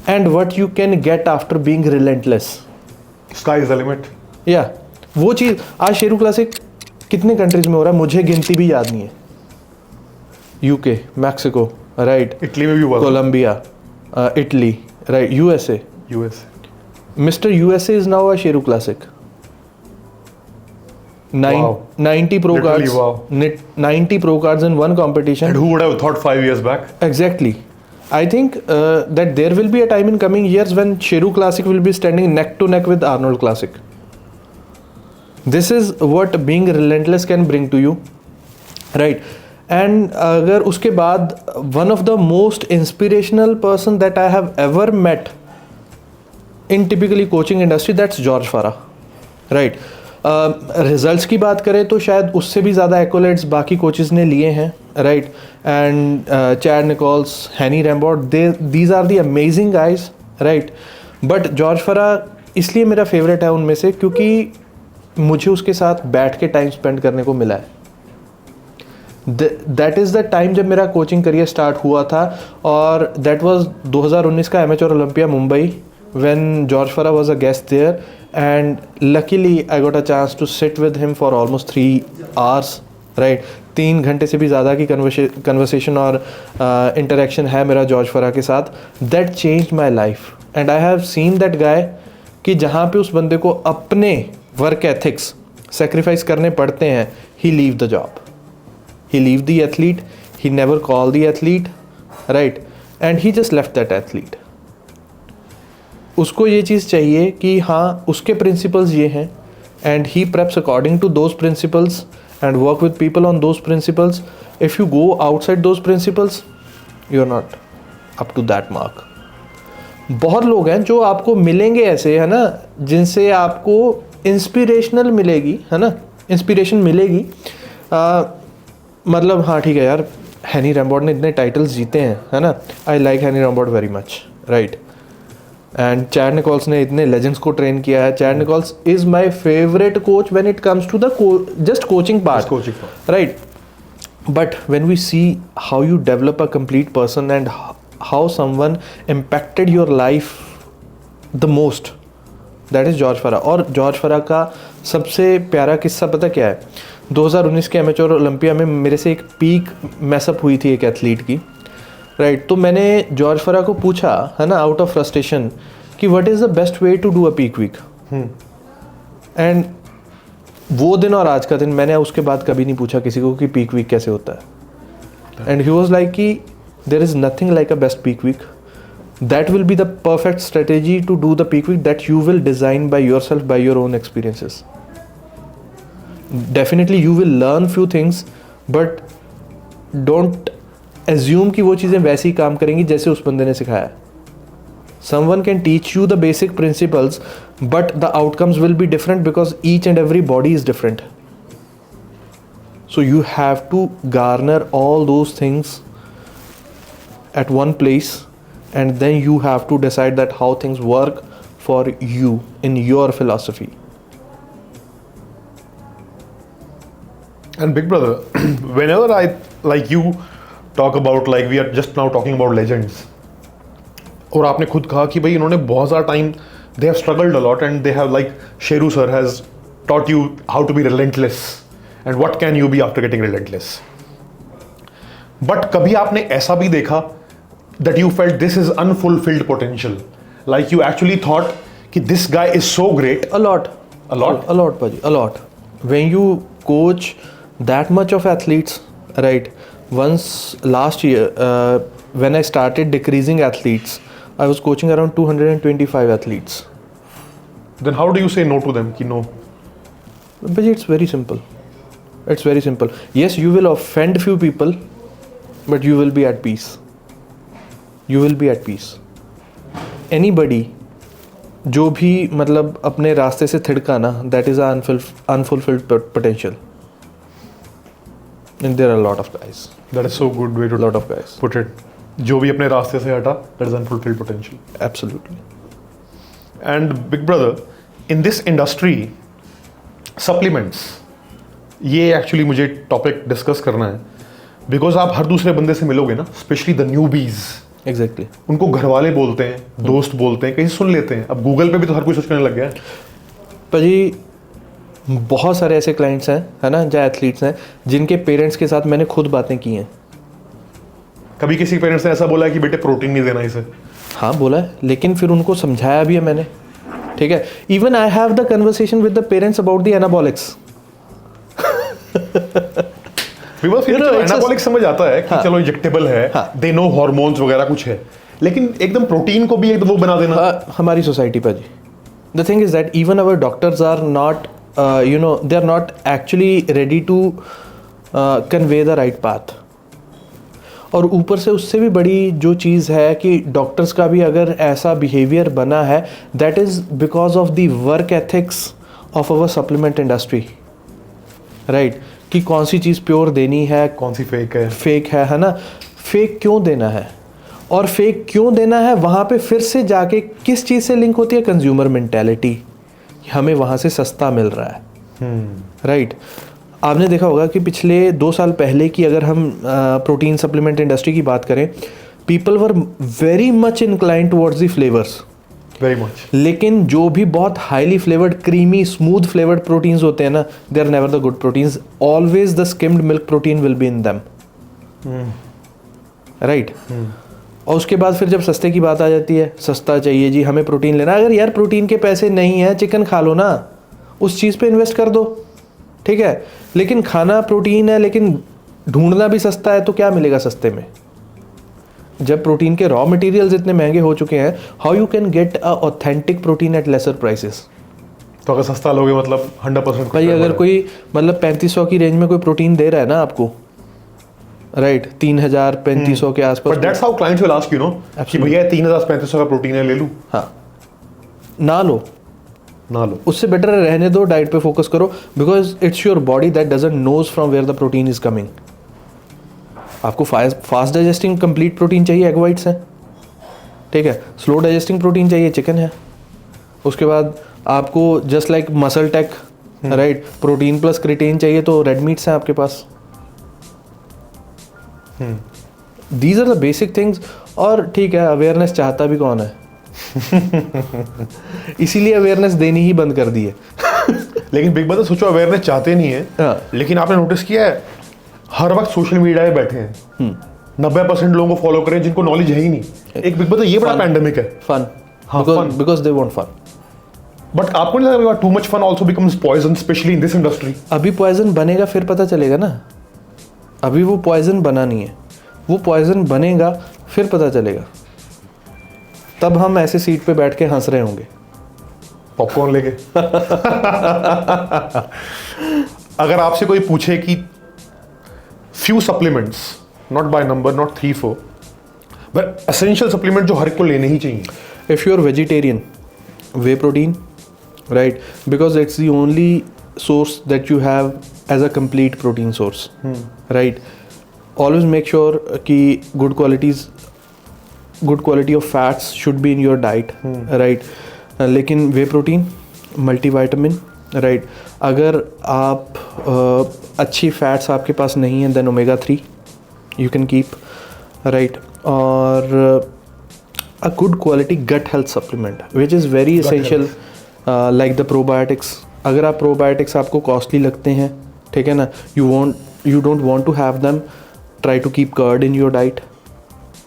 and what you can get after being relentless. Sky is the limit. या वो चीज़ आज शेरू क्लासिक कितने कंट्रीज में हो रहा है मुझे गिनती भी याद नहीं है। UK, मैक्सिको, राइट, इटली में भी हुआ, Colombia, Italy, right, USA। US, mister USA is now a Sheru classic. Wow. 90 pro Literally, cards. wow. 90 pro cards in one competition. And who would have thought 5 years back? Exactly. I think that there will be a time in coming years when Sheru Classic will be standing neck to neck with Arnold Classic. This is what being relentless can bring to you, right? And अगर उसके बाद one of the most inspirational person that I have ever met in typically coaching industry, that's George Farah, right? Results की बात करें तो शायद उससे भी ज़्यादा एक्कोलेट्स बाकी कोचेस ने लिए हैं, right? And Chad Nicholls, Hany Rambod, these are the amazing guys, right? But George Farah इसलिए मेरा फेवरेट है उनमें से क्योंकि मुझे उसके साथ बैठ के टाइम स्पेंड करने को मिला है. दैट इज़ द टाइम जब मेरा कोचिंग करियर स्टार्ट हुआ था, और दैट वाज 2019 का amateur Olympia Mumbai, when George Farah was a guest there, and luckily I got a chance to sit with him for almost 3 hours, right? 3 घंटे से भी ज़्यादा की conversation और interaction है मेरा जॉर्ज फरा के साथ. That changed my life, and I have seen that guy कि जहाँ पे उस बंदे को अपने work ethics sacrifice करने पड़ते हैं, he leave the job, he leave the athlete, he never call the athlete, right? And he just left that athlete. उसको ये चीज़ चाहिए कि हाँ उसके प्रिंसिपल्स ये हैं, and he preps according to those principles and work with people on those principles. If you go outside those principles, you are not up to that mark. बहुत लोग हैं जो आपको मिलेंगे ऐसे, है ना, जिनसे आपको इंस्पिरेशनल मिलेगी, है ना, इंस्पिरेशन मिलेगी. मतलब हाँ ठीक है यार, हैनी रैम्बोर्ट ने इतने टाइटल्स जीते हैं, है ना, I like Hany Rambod very much, right? And Chad Nicholls ने इतने लेजेंड्स को ट्रेन किया है. Chad Nicholls is my favourite coach when it comes to the just coaching part, right? But when we see how you develop a complete person and how someone impacted your life the most, that is George Farah. और George फरा का सबसे प्यारा किस्सा पता क्या है? 2019 के एमेच्योर ओलंपिया में मेरे से एक पीक मैसअप हुई थी एक एथलीट की, राइट? तो मैंने जॉर्ज फरा को पूछा, है ना, आउट ऑफ फ्रस्ट्रेशन, कि what is the best way to do a peak week. And वो दिन और आज का दिन मैंने उसके बाद कभी नहीं पूछा किसी को कि पीक वीक कैसे होता है. एंड ही वाज लाइक कि there is nothing like a best peak week. That will be the perfect strategy to do the peak week that you will design by yourself, by your own experiences. Definitely you will learn few things, but don't assume कि वो चीज़ें वैसे ही काम करेंगी जैसे उस बंदे ने सिखाया. Someone can teach you the basic principles, but the outcomes will be different because each and every body is different. So you have to garner all those things at one place, and then you have to decide that how things work for you in your philosophy. And big brother, whenever I like you talk about, like we are just now talking about legends, और आपने खुद कहा कि भाई इन्होंने बहुत सारा time, they have struggled a lot and they have, like Sheru sir has taught you how to be relentless and what can you be after getting relentless. But कभी आपने ऐसा भी देखा that you felt this is unfulfilled potential, like you actually thought कि this guy is so great? A lot, Paji, a lot. When you coach that much of athletes, right? Once last year, when I started decreasing athletes, I was coaching around 225 athletes. Then how do you say no to them? Ki no. But it's very simple. It's very simple. Yes, you will offend few people, but you will be at peace. You will be at peace. Anybody जो भी मतलब अपने रास्ते से थिड़का ना, that is unfulfilled potential. And there are a lot of guys. That is so good way to lot of guys put it. जो भी अपने रास्ते से हटा, that is unfulfilled potential. Absolutely. And big brother, in this industry, supplements, ये actually मुझे topic discuss करना है, because आप हर दूसरे बंदे से मिलोगे ना, especially the newbies. Exactly. उनको घर वाले बोलते हैं, दोस्त बोलते हैं, कहीं सुन लेते हैं. अब गूगल पे भी तो हर कोई सर्च करने लग गया है. भाजी बहुत सारे ऐसे क्लाइंट्स हैं, है ना, जो एथलीट्स हैं, जिनके पेरेंट्स के साथ मैंने खुद बातें की हैं. कभी किसी पेरेंट्स ने ऐसा बोला है कि बेटे प्रोटीन नहीं देना इसे? हाँ बोला है, लेकिन फिर उनको समझाया भी है मैंने, ठीक है. Even I have the conversation with the parents about the anabolics. Anabolic समझ आता है कि चलो इंजेक्टेबल है, दे नो हार्मोन्स वगैरह कुछ है, लेकिन एकदम प्रोटीन को भी एकदम वो बना देना। हमारी सोसाइटी पर जी, the thing is that even our doctors are not they are not actually ready to convey the right path. और ऊपर से उससे भी बड़ी जो चीज़ है कि डॉक्टर्स का भी अगर ऐसा बिहेवियर बना है, that is because of the work ethics of our supplement industry, right? कि कौन सी चीज़ प्योर देनी है, कौन सी फेक है ना? फेक क्यों देना है, और फेक क्यों देना है, वहाँ पे फिर से जाके किस चीज़ से लिंक होती है? Consumer mentality. हमें वहाँ से सस्ता मिल रहा है, राइट? आपने देखा होगा कि पिछले 2 साल पहले की अगर हम प्रोटीन सप्लीमेंट इंडस्ट्री की बात करें, people were very much inclined towards the flavours, very much. लेकिन जो भी बहुत highly flavoured, creamy, smooth flavoured proteins होते हैं ना, they are never the good proteins. Always the skimmed milk protein will be in them, right? और उसके बाद फिर जब सस्ते की बात आ जाती है, सस्ता चाहिए जी, हमें प्रोटीन लेना। अगर यार प्रोटीन के पैसे नहीं है, चिकन खा लो ना, उस चीज़ पे इन्वेस्ट कर दो, ठीक है? लेकिन खाना प्रोटीन है, लेकिन ढूंढना भी सस्ता है, तो क्या मिलेगा सस्ते में? जब प्रोटीन के रॉ मटेरियल्स इतने महंगे हो चुके हैं, how you can get a authentic protein at lesser prices? तो अगर सस्ता लोगे मतलब 100% भाई, अगर कोई मतलब 3500 की रेंज में कोई प्रोटीन दे रहा है ना आपको, राइट, 3000 3500 के आसपास, but that's how clients will ask, you know, कि भैया 3000 3500 का प्रोटीन है, ले लूं? हाँ, ना लो, उससे बेटर है रहने दो, डाइट पे फोकस करो, because it's your body that doesn't knows from where the protein is coming. आपको फास्ट डाइजेस्टिंग कंप्लीट प्रोटीन चाहिए, एग वाइट्स है, ठीक है? स्लो डाइजेस्टिंग प्रोटीन चाहिए, चिकन है। उसके बाद आपको just like MuscleTech, right, protein plus creatine चाहिए, तो रेड मीट्स हैं आपके पास। These are the basic things. और ठीक है, अवेयरनेस चाहता भी कौन है? इसीलिए अवेयरनेस देनी ही बंद कर दी है। लेकिन बिग बात, सोचो अवेयरनेस चाहते नहीं है, हाँ। लेकिन आपने नोटिस किया है हर वक्त सोशल मीडिया पे बैठे हैं, 90% लोगों को फॉलो करें जिनको नॉलेज है ही नहीं। एक बिग बात, ये बड़ा पैंडेमिक है। फन, हाँ, because they want fun. But आपको नहीं लगता too much fun also becomes poison, specially in this industry? अभी पॉइजन बनेगा, फिर पता चलेगा ना। अभी वो पॉइजन बना नहीं है, वो पॉइजन बनेगा, फिर पता चलेगा। तब हम ऐसे सीट पे बैठ के हंस रहे होंगे, पॉपकॉर्न लेके। अगर आपसे कोई पूछे कि few supplements, not by number, not 3-4, but essential supplement जो हर एक को लेने ही चाहिए। If you are vegetarian, whey protein, right, because it's the only source that you have as a complete protein source, right? Always make sure कि good quality of fats should be in your diet, right? लेकिन वे protein, multivitamin, right? अगर आप अच्छी fats आपके पास नहीं है, then omega 3 you can keep, right? और a good quality gut health supplement which is very essential, like the probiotics. अगर आप प्रोबायोटिक्स आपको कॉस्टली लगते हैं, ठीक है ना, you don't want to have them, try to keep curd in your diet,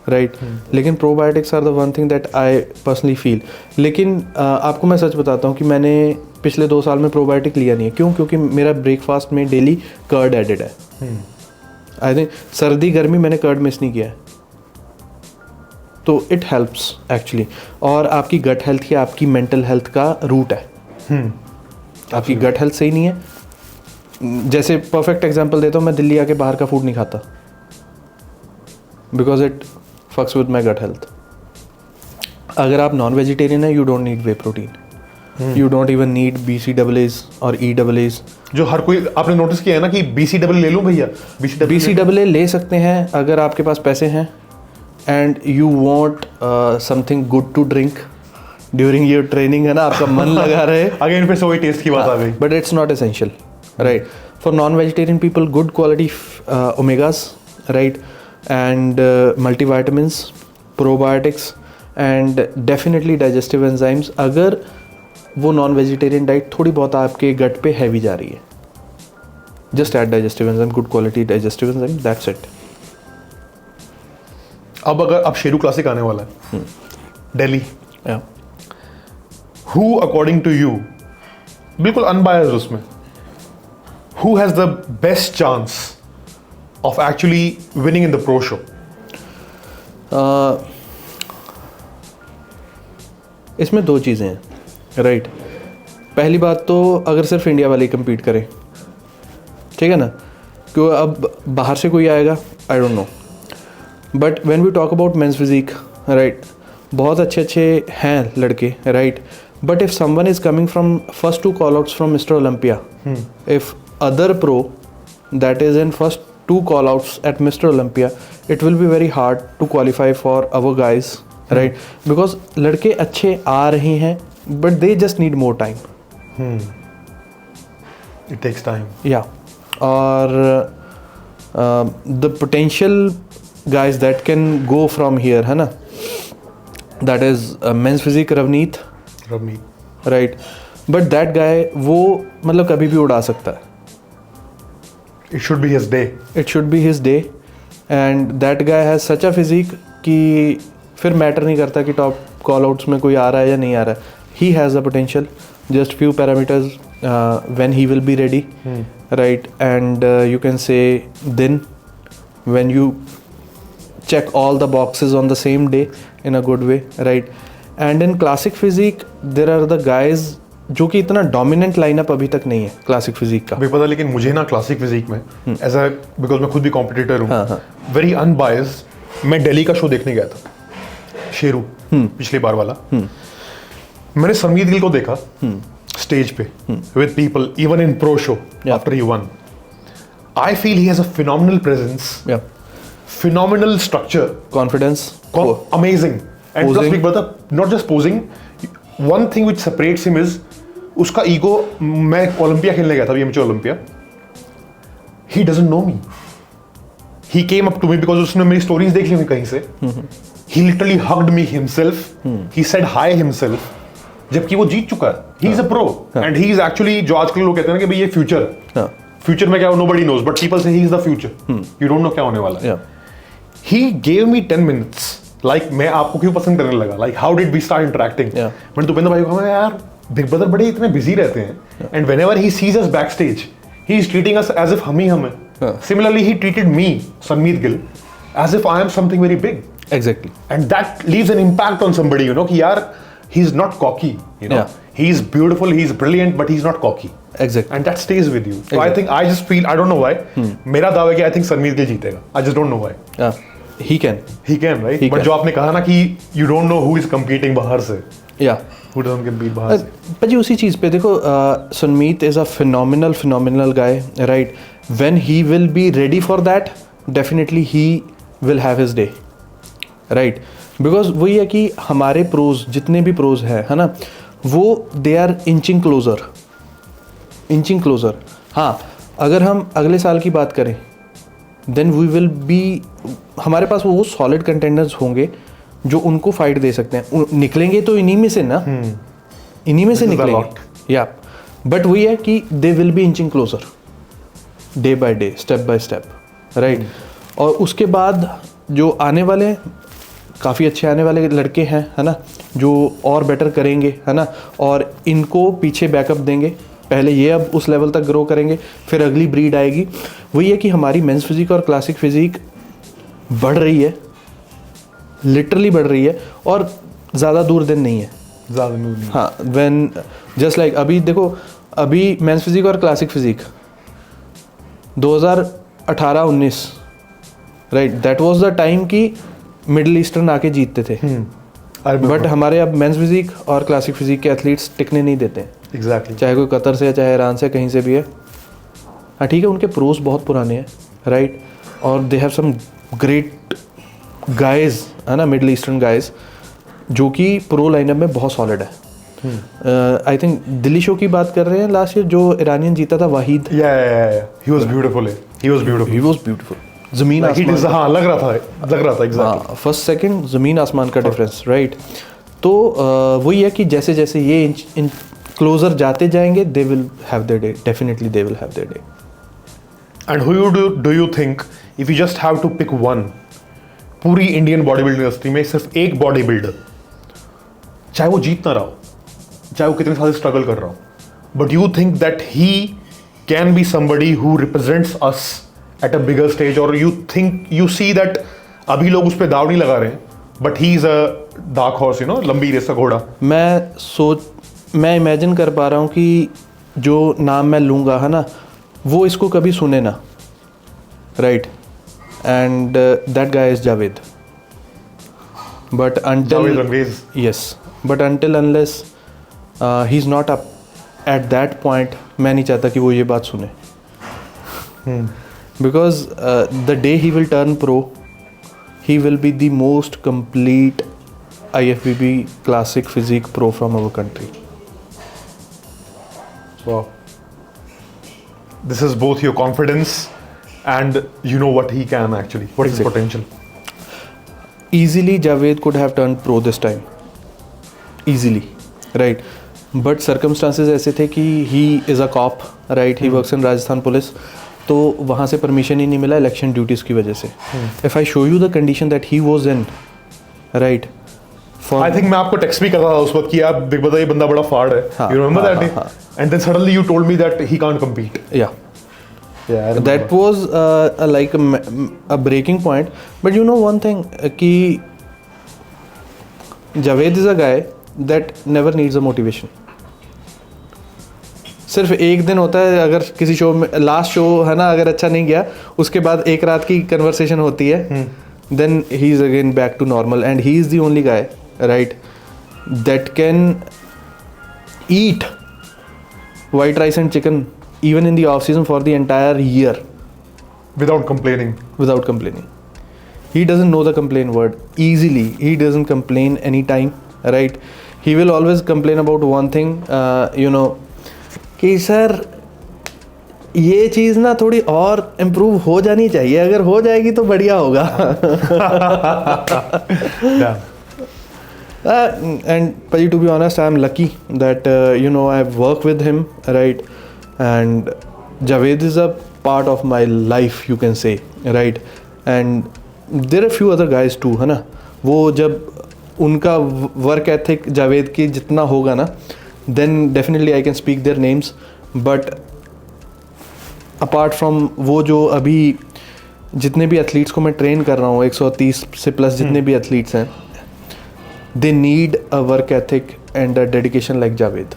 right? लेकिन probiotics are the one thing that I personally feel. लेकिन आपको मैं सच बताता हूँ कि मैंने पिछले 2 साल में प्रोबायोटिक लिया नहीं है। क्यों? क्योंकि मेरा ब्रेकफास्ट में डेली कर्ड एडेड है। आई थिंक सर्दी गर्मी मैंने कर्ड मिस नहीं किया है, तो इट हेल्प्स एक्चुअली। और आपकी गट हेल्थ या आपकी मेंटल हेल्थ का रूट है। आपकी गट हेल्थ सही नहीं है, जैसे परफेक्ट एग्जांपल देता हूँ, मैं दिल्ली आके बाहर का फूड नहीं खाता, because it fucks with my gut health. अगर आप नॉन वेजिटेरियन है, you don't need whey protein, you don't even need BCAAs और EAAs। जो हर कोई, आपने नोटिस किया है ना कि BCAA ले लूं भैया, BCAA ले सकते हैं अगर आपके पास पैसे हैं, and you want something good to drink during your training, है ना, आपका मन लगा रहे। अगेन फिर से वही टेस्ट की बात आ गई। But it's not essential, right? For non vegetarian people, good quality omegas, right, and multivitamins, probiotics, and definitely digestive enzymes. अगर वो नॉन वेजिटेरियन डाइट थोड़ी बहुत आपके गट पे हैवी जा रही है, just add digestive enzyme, good quality digestive enzyme, that's it. अब शेरू क्लासिक आने वाला है, Delhi. yeah. Who according to you, बिल्कुल अनबायस्ड उसमें, who has the best chance of actually winning in the pro show? इसमें दो चीज़ें हैं, राइट. पहली बात तो अगर सिर्फ इंडिया वाले कम्पीट करें, ठीक है ना, क्यों अब बाहर से कोई आएगा, I don't know. But when we talk about men's physique, right, बहुत अच्छे अच्छे हैं लड़के, right. But if someone is coming from first 2 call outs from mister Olympia, if other pro that is in first 2 call outs at Mr. Olympia, it will be very hard to qualify for our guys, right? Because लड़के अच्छे आ रहे हैं, but they just need more time. It takes time. Yeah. और the potential guys that can go from here, है ना, that is men's physique Ravneet, right? But that guy वो मतलब कभी भी उड़ा सकता है. It should be his day. It should be his day, and that guy has such a physique कि फिर मैटर नहीं करता कि टॉप कॉल आउट्स में कोई आ रहा है या नहीं आ रहा है. He has the potential, just few parameters when he will be ready, right? And you can say then when you check all the boxes on the same day in a good way, right? And in classic physique there are the guys जो कि इतना dominant lineup अभी तक नहीं है classic physique का. अभी पता, लेकिन मुझे ना क्लासिक फिजिक में ऐसा, बिकॉज मैं खुद भी कॉम्पिटिटर हूँ, वेरी अनबायस्ड, मैं दिल्ली का शो देखने गया था, शेरू, पिछली बार वाला. मैंने संमीत गिल को देखा स्टेज पे with people, even in pro show after he won. I feel he has a phenomenal presence, phenomenal structure, confidence, amazing. And plus big brother, not just posing, one thing which separates him is उसका ego. मैं Olympia खेलने गया था, BMH Olympia. He doesn't know me. He came up to me because उसने मेरी stories देख ली हुई कहीं से. He literally hugged me himself, he said hi himself, जबकि वो जीत चुका है. He is a pro and he is actually, जो आजकल लोग कहते हैं ना कि भाई ये फ्यूचर, फ्यूचर में क्या हो nobody knows, but people say he is the future. You don't know क्या होने वाला है. He gave me 10 minutes. Like मैं आपको क्यों पसंद करने लगा, like how did we start interacting. मैंने दुपेंद्र भाई को कहा, यार बिग ब्रदर बड़े इतने बिजी रहते हैं, and whenever he sees us backstage he is treating us as if हम ही हैं. Similarly he treated me, Sanmeet Gill, as if I am something very big. Exactly. And that leaves an impact on somebody, you know, कि यार he is not cocky, you know, he is beautiful, he is brilliant, but he is not cocky. Exactly. And that stays with you. So I think, I just feel, I don't know why. मेरा दावा है कि I think संमीत Gill जीतेगा. I just don't know why. He can, right? But जो आपने कहा ना कि you don't know who is competing बाहर से. Yeah. Who doesn't compete बाहर से. पर जी उसी चीज़ पे देखो, Sunmeet is a phenomenal guy, right? When he will be ready for that, definitely he will have his day, right? Because वही है कि हमारे प्रोज, जितने भी प्रोज हैं, है ना, वो they are inching closer. हाँ, अगर हम अगले साल की बात करें, देन वी विल बी, हमारे पास वो सॉलिड कंटेंडर्स होंगे जो उनको फाइट दे सकते हैं. निकलेंगे तो इन्हीं में से ना, इन्हीं में से निकलेंगे. या बट वही है कि they will be inching closer day by day, step by step, right. और उसके बाद जो आने वाले काफ़ी अच्छे आने वाले लड़के हैं, है ना, जो और बेटर करेंगे, है ना, और इनको पीछे बैकअप देंगे. पहले ये अब उस लेवल तक ग्रो करेंगे, फिर अगली ब्रीड आएगी. वही है कि हमारी मेंस फिजिक और क्लासिक फिजिक बढ़ रही है, लिटरली बढ़ रही है, और ज़्यादा दूर दिन नहीं है. ज़्यादा दूर नहीं. हाँ, व्हेन जस्ट लाइक अभी देखो, अभी मेंस फिजिक और classic physique 2018-19, right, that was the time कि मिडिल ईस्टर्न आके जीतते थे. बट हमारे अब मेंस फिजिक और क्लासिक फिजिक के एथलीट्स टिकने नहीं देते हैं. एग्जैक्टली. चाहे कोई कतर से, चाहे ईरान से, कहीं से भी है. हाँ ठीक है, उनके प्रोज बहुत पुराने हैं, राइट, और they have some great guys, है ना, मिडिल ईस्टर्न गाइज, जो कि प्रो लाइनअप में बहुत सॉलिड है. आई थिंक दिल्ली शो की बात कर रहे हैं लास्ट ईयर, जो ईरानियन जीता था, वाहिद. He was beautiful. जमीन आसमान. हाँ, लग रहा था एग्जैक्टली. फर्स्ट सेकंड जमीन आसमान का डिफरेंस, राइट. तो वही है कि जैसे जैसे ये इन क्लोजर जाते जाएंगे, they will have their day, definitely they will have their day. And who do you think, if you just have to pick one, पूरी इंडियन बॉडी बिल्डिंग इंडस्ट्री में सिर्फ एक बॉडी बिल्डर, चाहे वो जीत ना रहा हो, चाहे वो कितने साल से स्ट्रगल कर रहा हो, but you think that he can be somebody who represents us at a bigger stage, or you see that अभी लोग उस पे दाव नहीं लगा रहे हैं, but he is a dark horse, you know, लंबी रेस का घोड़ा. मैं इमेजिन कर पा रहा हूँ कि जो नाम मैं लूँगा है ना, वो इसको कभी सुने ना, right, and that guy is Javed. But until unless he is not up at that point, मैं नहीं चाहता कि वो ये बात सुने. Because the day he will turn pro, he will be the most complete IFBB classic physique pro from our country. Wow. This is both your confidence and you know what he can actually, what is his potential. Easily Javed could have turned pro this time. Easily, right? But circumstances ऐसे थे कि he is a cop, right? He works in Rajasthan Police. तो वहाँ से permission ही नहीं मिला election duties की वजह से. If I show you the condition that he was in, right? I think मैं आपको टेक्स्ट भी कर रहा था उस वक्त कि आप देख बताइए बंदा बड़ा फाड़ है. You remember that day? And then suddenly you told me that he can't compete. Yeah. That was like a breaking point. But you know one thing, कि Javed is a guy that never needs a motivation. सिर्फ एक दिन होता है, अगर किसी show में last show है ना, अगर अच्छा नहीं गया, उसके बाद एक रात की कन्वर्सेशन होती है, then he is again back to normal, and he is the only guy, right, that can eat white rice and chicken even in the off season for the entire year without complaining. He doesn't know the complain word. Easily he doesn't complain anytime, right? He will always complain about one thing, you know, कि sir ये चीज़ ना थोड़ी और improve हो जानी चाहिए, अगर हो जाएगी तो बढ़िया होगा. And Paji, to be honest, I'm lucky that you know, I've worked with him, right? And Javed is a part of my life, you can say, right? And there are a few other guys too, है ना. वो जब उनका work ethic Javed की जितना होगा ना, then definitely I can speak their names. But apart from वो जो अभी जितने भी एथलीट्स को मैं ट्रेन कर रहा हूँ, 130 से प्लस जितने भी एथलीट्स हैं, they need a work ethic and a dedication like Javed.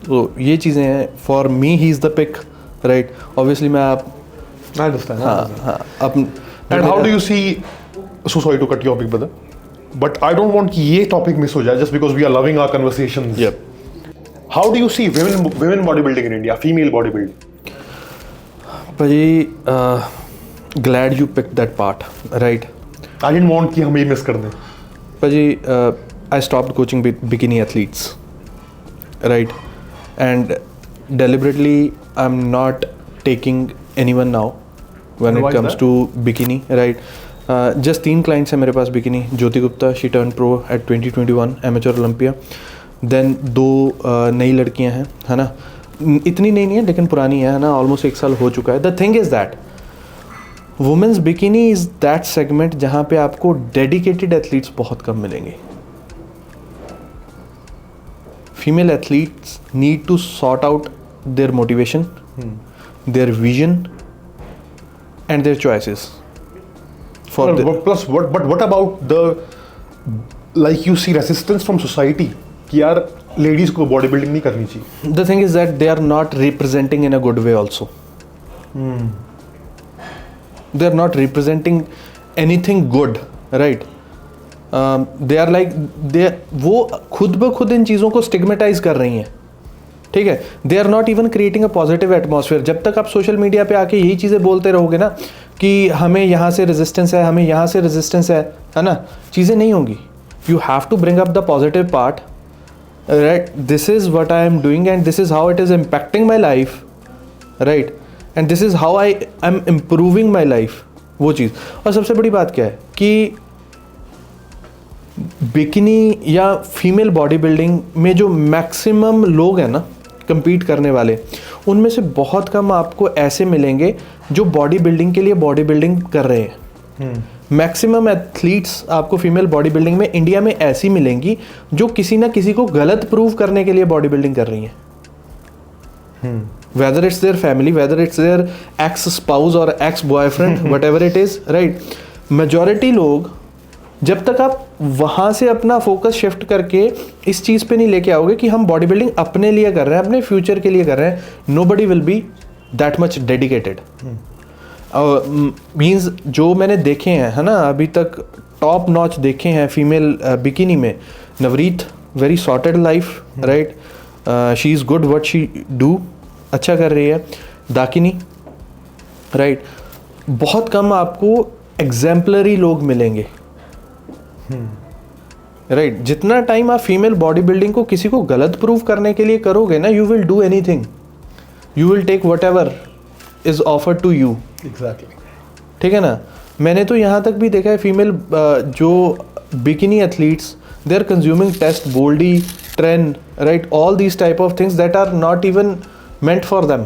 तो ये चीज़ें हैं. For me he is the pick, right? Obviously मैं आप I understand. हाँ And how do you see, so sorry to cut you off, big brother, but I don't want कि ये topic miss हो जाए just because we are loving our conversations. Yep. How do you see women bodybuilding in India, female bodybuilding? Paji, glad you picked that part, right? I didn't want कि हम ये miss कर दें. Paji, I stopped coaching bikini athletes, right? And deliberately I'm not taking anyone now when it comes to bikini, right? Just 3 clients हैं मेरे पास bikini. Jyoti Gupta, she turned pro at 2021 amateur Olympia. Then 2 नई लड़कियां हैं, है ना. इतनी नई नहीं है लेकिन पुरानी है ना, ऑलमोस्ट 1 साल हो चुका है. The thing is that women's bikini is that segment जहाँ पे आपको डेडिकेटेड एथलीट्स बहुत कम मिलेंगे. Female athletes need to sort out their motivation, their vision and their choices. Plus, what about the, like you see resistance from society कि यार ladies को body building नहीं करनी चाहिए. The thing is that they are not representing in a good way also. They are not representing anything good, right? They are like वो खुद ब खुद इन चीज़ों को स्टिग्मेटाइज कर रही हैं, ठीक है. They are not even creating a positive atmosphere. जब तक आप सोशल मीडिया पे आके यही चीज़ें बोलते रहोगे ना कि हमें यहाँ से रेजिस्टेंस है, हमें यहाँ से रेजिस्टेंस है ना, चीज़ें नहीं होंगी. You have to bring up the positive part, right? This is what I am doing and this is how it is impacting my life, right? And this is how I am improving my life. वो चीज़. और सबसे बड़ी बात क्या है कि bikini या फीमेल बॉडी बिल्डिंग में जो मैक्सिमम लोग हैं ना compete करने वाले, उनमें से बहुत कम आपको ऐसे मिलेंगे जो बॉडी बिल्डिंग के लिए बॉडी बिल्डिंग कर रहे हैं. मैक्सिमम एथलीट्स आपको फीमेल बॉडी बिल्डिंग में इंडिया में ऐसी मिलेंगी जो किसी ना किसी को गलत प्रूव करने के लिए बॉडी बिल्डिंग कर रही हैं, whether it's their family, whether it's their ex spouse और ex boyfriend, whatever it is, right. Majority लोग, जब तक आप वहाँ से अपना फोकस शिफ्ट करके इस चीज़ पे नहीं लेके आओगे कि हम बॉडी बिल्डिंग अपने लिए कर रहे हैं, अपने फ्यूचर के लिए कर रहे हैं, nobody will be that much dedicated. Means जो मैंने देखे हैं, है ना, अभी तक टॉप नॉच देखे हैं फीमेल बिकिनी में, Navreet very sorted life, right, she is good what she do, अच्छा कर रही है। दाकिनी, राइट, बहुत कम आपको एग्जाम्पलरी लोग मिलेंगे, राइट। जितना टाइम आप फीमेल बॉडी बिल्डिंग को किसी को गलत प्रूव करने के लिए करोगे ना, you will do anything, you will take whatever is offered to you. Exactly, ठीक है ना। मैंने तो यहाँ तक भी देखा है फीमेल जो bikini athletes, they are consuming test, boldy, tren, right, all these type of things that are not even meant for them,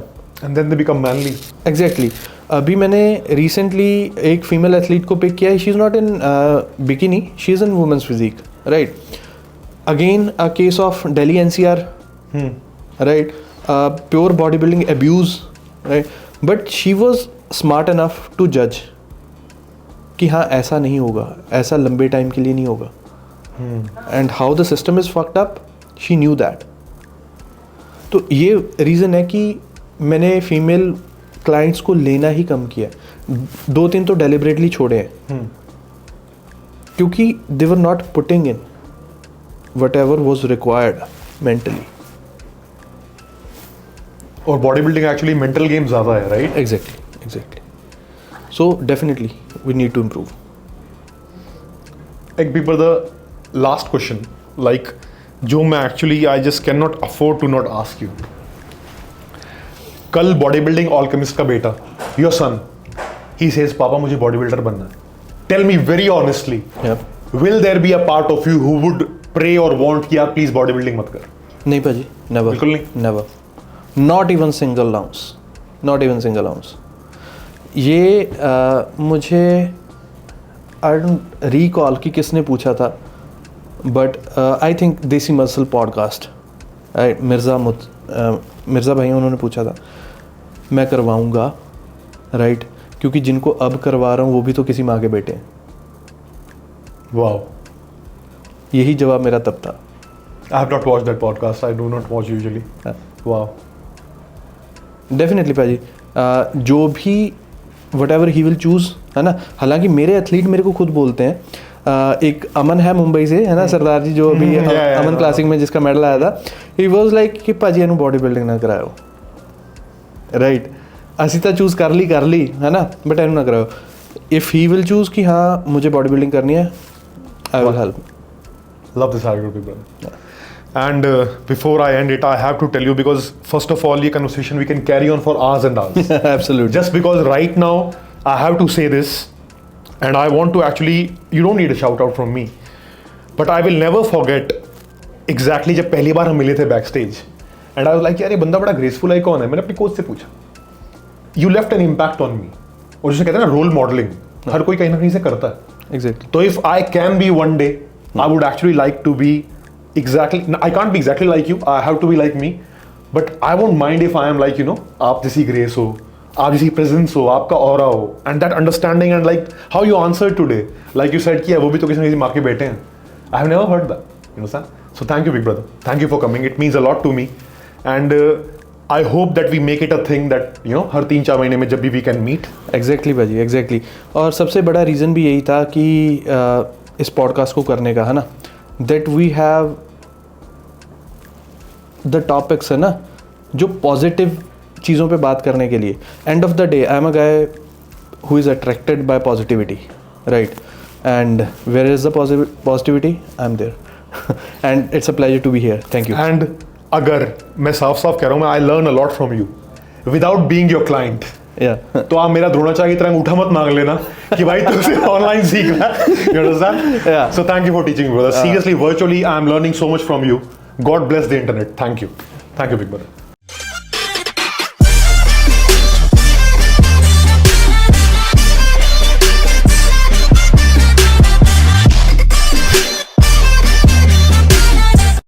and then they become manly. Exactly. अभी मैंने रिसेंटली एक फीमेल एथलीट को pick किया है, she is not in bikini, she is in women's physique, right. Again a case of Delhi NCR, right, pure body building abuse, right, but she was smart enough to जज कि हाँ ऐसा नहीं होगा, ऐसा लंबे टाइम के लिए नहीं होगा, and how the system is fucked up, she knew that. तो ये रीज़न है कि मैंने फीमेल क्लाइंट्स को लेना ही कम किया, 2-3 तो डेलिबरेटली छोड़े हैं, क्योंकि they were not putting in whatever was required mentally. और body building actually mental game ज़्यादा है, right? Exactly. So definitely we need to improve. एक big brother, last question, like जो मैं actually I just can not afford to not ask you. कल body building alchemist का बेटा, your son, he says पापा मुझे बॉडी बिल्डर बनना है, tell me very honestly, will there be a part of you who would pray और want कि यार प्लीज बॉडी बिल्डिंग मत कर? नहीं भाजी, नेवर, बिल्कुल नहीं, never, not even single ounce, not even single ounce. ये मुझे आई डोंट रिकॉल कि किसने पूछा था, बट आई थिंक देसी मसल पॉडकास्ट, राइट, मिर्ज़ा भाई उन्होंने पूछा था, मैं करवाऊंगा, राइट, क्योंकि जिनको अब करवा रहा हूँ वो भी तो किसी माँ के बेटे हैं। वाओ, यही जवाब मेरा तब था। I have not watched that podcast, I do not watch usually. Wow, definitely भाजी, जो भी what ever he will choose, है ना। हालांकि मेरे एथलीट मेरे को खुद बोलते हैं, एक अमन है मुंबई से, है ना, सरदार जी, जो अभी अमन क्लासिक में जिसका मेडल आया था, ही वॉज लाइक कि पाजी एनू बॉडी बिल्डिंग ना कराओ, राइट, असी तो चूज़ कर ली, है ना, बट एनू ना कराओ। इफ़ ही विल चूज़ कि हाँ मुझे बॉडी बिल्डिंग करनी है, I will help. Love this attitude big brother. And before I end it, I have to tell you, because first of all, ये conversation we can carry on for hours and hours. Absolutely. Just because right now I have to say this, and I want to actually, you don't need a shout out from me, but I will never forget exactly जब पहली बार हम मिले थे backstage, and I was like यार ये बंदा बड़ा graceful है, कौन है? मैंने अपने कोच से पूछा. You left an impact on me. और जिसे कहते हैं ना रोल मॉडलिंग, हर कोई कहीं ना कहीं से करता है. Exactly. तो if I can be one day, I would actually like to be exactly, I can't be exactly like you, I have to be like me, but I won't mind if I am like, you know, आप जैसी grace हो, आप जैसी presence हो, आपका aura हो, and that understanding and like how you answered today, like you said कि वो भी तो किसी न किसी माँ के बेटे हैं. I have never heard that, you know, sir. So thank you, big brother. Thank you for coming. It means a lot to me, and I hope that we make it a thing that, you know, हर 3-4 महीने में जब भी we can meet. Exactly भाजी, exactly. और सबसे बड़ा reason भी यही था कि इस पॉडकास्ट को करने का, है ना, that we have the topics, है ना, जो पॉजिटिव चीज़ों पे बात करने के लिए. End of the day I am a guy who is attracted by positivity, right, and where is the positivity, I am there, and it's a pleasure to be here. Thank you. And अगर मैं साफ साफ कह रहा हूँ, मैं I learn a lot from you without being your client. तो आप मेरा द्रोणाचार्य की तरह अंगूठा मत मांग लेना कि भाई तुझसे ऑनलाइन सीखना. You understand? Yeah. So thank you for teaching me, brother. Seriously, virtually, I am learning so much from you. God bless the internet. Thank you. Thank you, big brother.